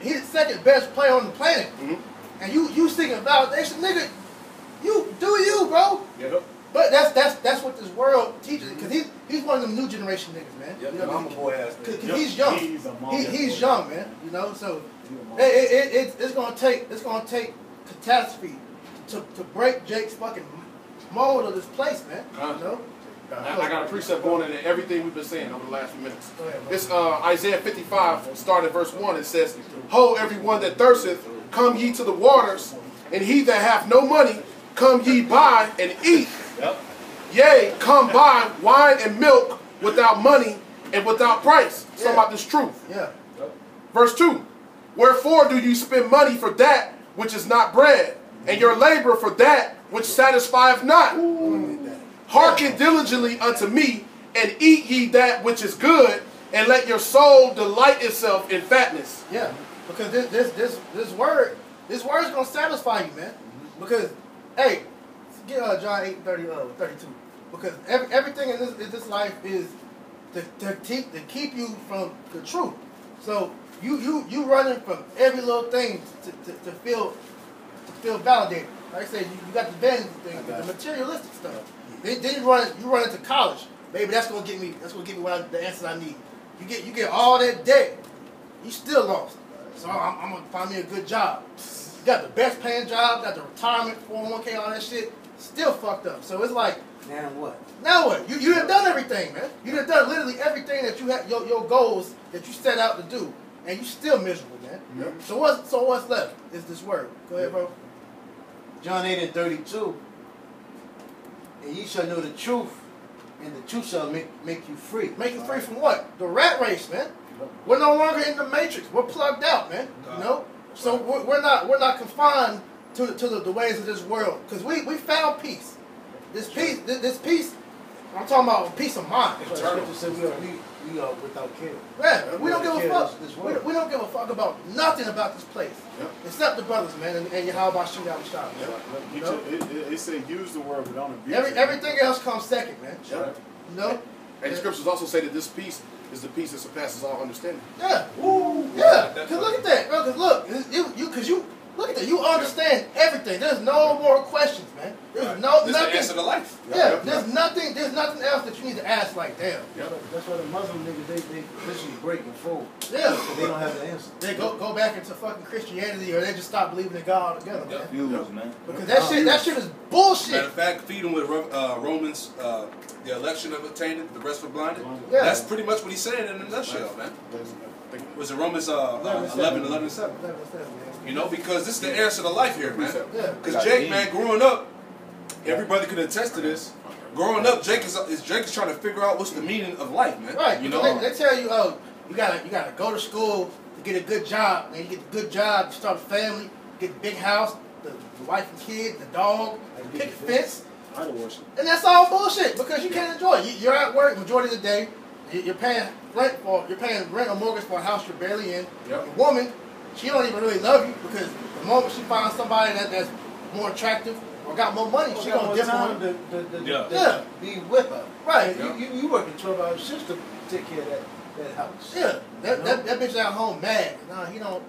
he's the second best player on the planet. And you seeking validation, nigga. You do you, bro. Yeah. But that's what this world teaches, because he's one of them new generation niggas, man. Yep, you know, I'm a boy ass nigga. Because he's young. He's young, man. You know, so it's gonna take catastrophe to break Jake's fucking mold of this place, man. You know. I got a precept going into everything we've been saying over the last few minutes. It's Isaiah 55, starting at verse 1. It says, "Ho, everyone that thirsteth, come ye to the waters, and he that hath no money, come ye buy and eat. Yea, come buy wine and milk without money and without price." It's about this truth. Verse 2. "Wherefore do you spend money for that which is not bread, and your labor for that which satisfieth not? Hearken diligently unto me, and eat ye that which is good, and let your soul delight itself in fatness." Yeah, because this word is gonna satisfy you, man. Because hey, get John 8:32. Because everything in this life is to keep you from the truth. So you running from every little thing to feel validated. Like I said, you got the vanity thing, the materialistic stuff. Then you run into college. Maybe that's gonna get me the answers I need. You get all that debt, you still lost. So I'm gonna find me a good job. You got the best paying job, got the retirement, 401k, all that shit, still fucked up. So it's like, now what? Now what? You done done everything, man. You done done literally everything that you had, your goals that you set out to do, and you still miserable, man. Yep. So what's left is this word. Go ahead, bro. John 8:32. "And ye shall know the truth, and the truth shall make you free. Make you free from what? The rat race, man. We're no longer in the matrix. We're plugged out, man. You know? So we're not confined to the ways of this world. Because we found peace. This peace, I'm talking about peace of mind. That's why the scripture said we are without care. Man, we don't give a fuck. We don't give a fuck about nothing about this place. Yep. Except the brothers, man, and how about shoot out the shot. You know? It said use the word, but don't abuse it. Everything else comes second, man. Yep. You know? And the scriptures also say that this peace is the peace that surpasses all understanding. Yeah. Woo. Yeah. Because look at that, bro. Because look, you look at that. You understand everything. There's no more questions, man. There's nothing. This is the answer to life. Yeah. There's nothing else that you need to ask. Like, damn. That's why the Muslim niggas they literally break and fold. Yeah. Because they don't have the answer. They go back into fucking Christianity, or they just stop believing in God altogether, man. Views, man. Because that shit is bullshit. Matter of fact, feed them with Romans, the election of attained, the rest were blinded. Yeah. That's pretty much what he's saying in a nutshell, man. Was it Romans 11:7? You know, because this is the answer to life here, man. Because Jake, man, growing up, everybody could attest to this. Growing up, Jake is trying to figure out what's the meaning of life, man. Right. You know, they tell you, oh, you gotta go to school to get a good job. And you get the good job, you start a family, get the big house, the wife and kid, the dog, pick a fence. And that's all bullshit because you can't enjoy it. You're at work majority of the day. You're paying rent or mortgage for a house you're barely in. Yep. The woman, she don't even really love you because the moment she finds somebody that's more attractive or got more money, she gonna dip on him. Yeah. Be with her. Right. You working 12-hour shifts to take care of that house. Yeah. That bitch at home mad. Nah, he don't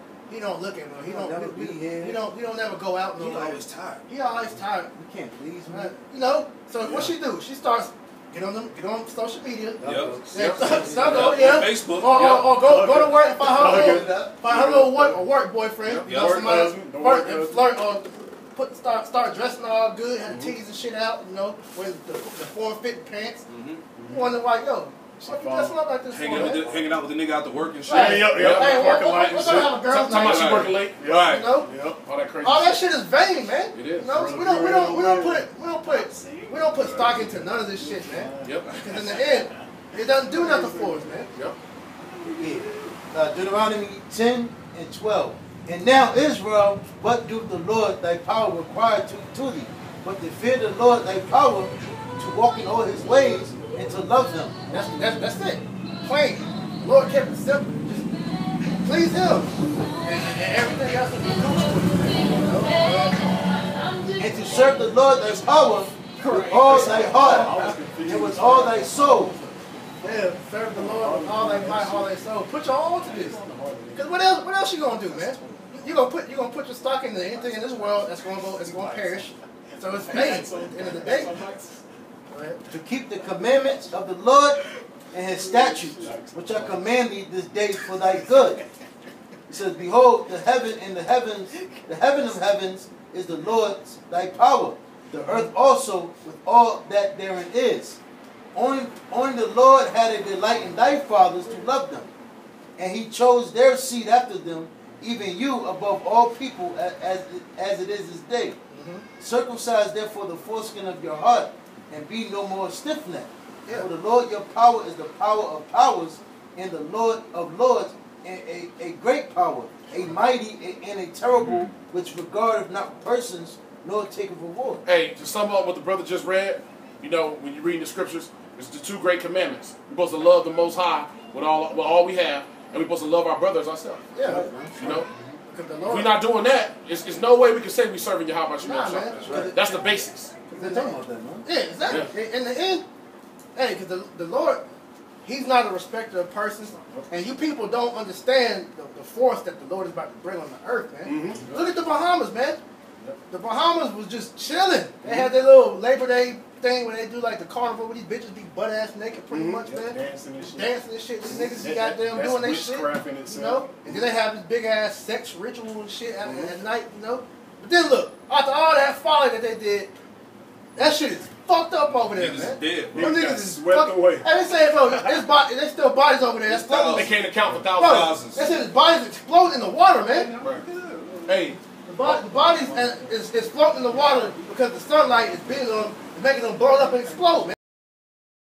look at me. He don't never go out. he's always tired. He always tired. You can't please me. Right. You know. So what she do? She starts get on social media. Facebook. Or go to work and find her little work boyfriend. You know, somebody flirt or start dressing all good, have the titties and shit out. You know, with the form-fitting pants. You wonder why, yo. What you dressing up like this Hanging out with the nigga out to work and shit. Right. Hey, Parking lot and shit. Talking about she working late. Right. You know? All that crazy All that shit. shit is vain, man. It is. You know? So we don't put stock into none of this shit, man. Yep. Because in the end, it doesn't do nothing for us, man. Yep. Yeah. Deuteronomy 10:12. And now Israel, what do the Lord thy power require to thee? But to fear the Lord thy power, to walk in all his ways, and to love him. That's it. Plain. The Lord kept it simple. Just please him. And everything else will be cool. And to serve the Lord thy power with all thy heart and with all thy soul. Yeah, serve the Lord with all thy might, all thy soul. Put your all to this. Because what else you gonna do, man? You gonna put your stock into anything in this world that's gonna perish. So it's vain at the end of the day. To keep the commandments of the Lord and his statutes, which I command thee this day for thy good. It says, behold, the heaven of heavens is the Lord's thy power, the earth also with all that therein is. Only the Lord had a delight in thy fathers to love them, and he chose their seed after them, even you above all people as it is this day. Circumcise therefore the foreskin of your heart, and be no more stiff-necked. Yeah. For the Lord your power is the power of powers, and the Lord of lords, and a great power, a mighty and a terrible, which regardeth not persons, nor taketh reward. Hey, to sum up what the brother just read, you know, when you read the scriptures, it's the two great commandments. We're supposed to love the Most High with all we have, and we're supposed to love our brothers ourselves. Yeah. You know? If we're not doing that, it's no way we can say we're serving Yahweh. That's the basics. Yeah, exactly. Yeah. In the end, hey, because the Lord, he's not a respecter of persons, and you people don't understand the force that the Lord is about to bring on the earth, man. Look at the Bahamas, man. The Bahamas was just chilling. They had their little Labor Day thing where they do like the carnival where these bitches be butt-ass naked pretty much, man. Dancing and shit. These niggas be goddamn doing their shit. You know? And then they have this big-ass sex ritual and shit at night, you know? But then look, after all that folly that they did, that shit is fucked up over there, man. Dead, Them niggas is swept away. And they say, bro, there's still bodies over there. They can't account for thousands. They said his bodies exploding in the water, man. Hey. The bodies is floating in the water because the sunlight is beating them, making them blow up and explode, man.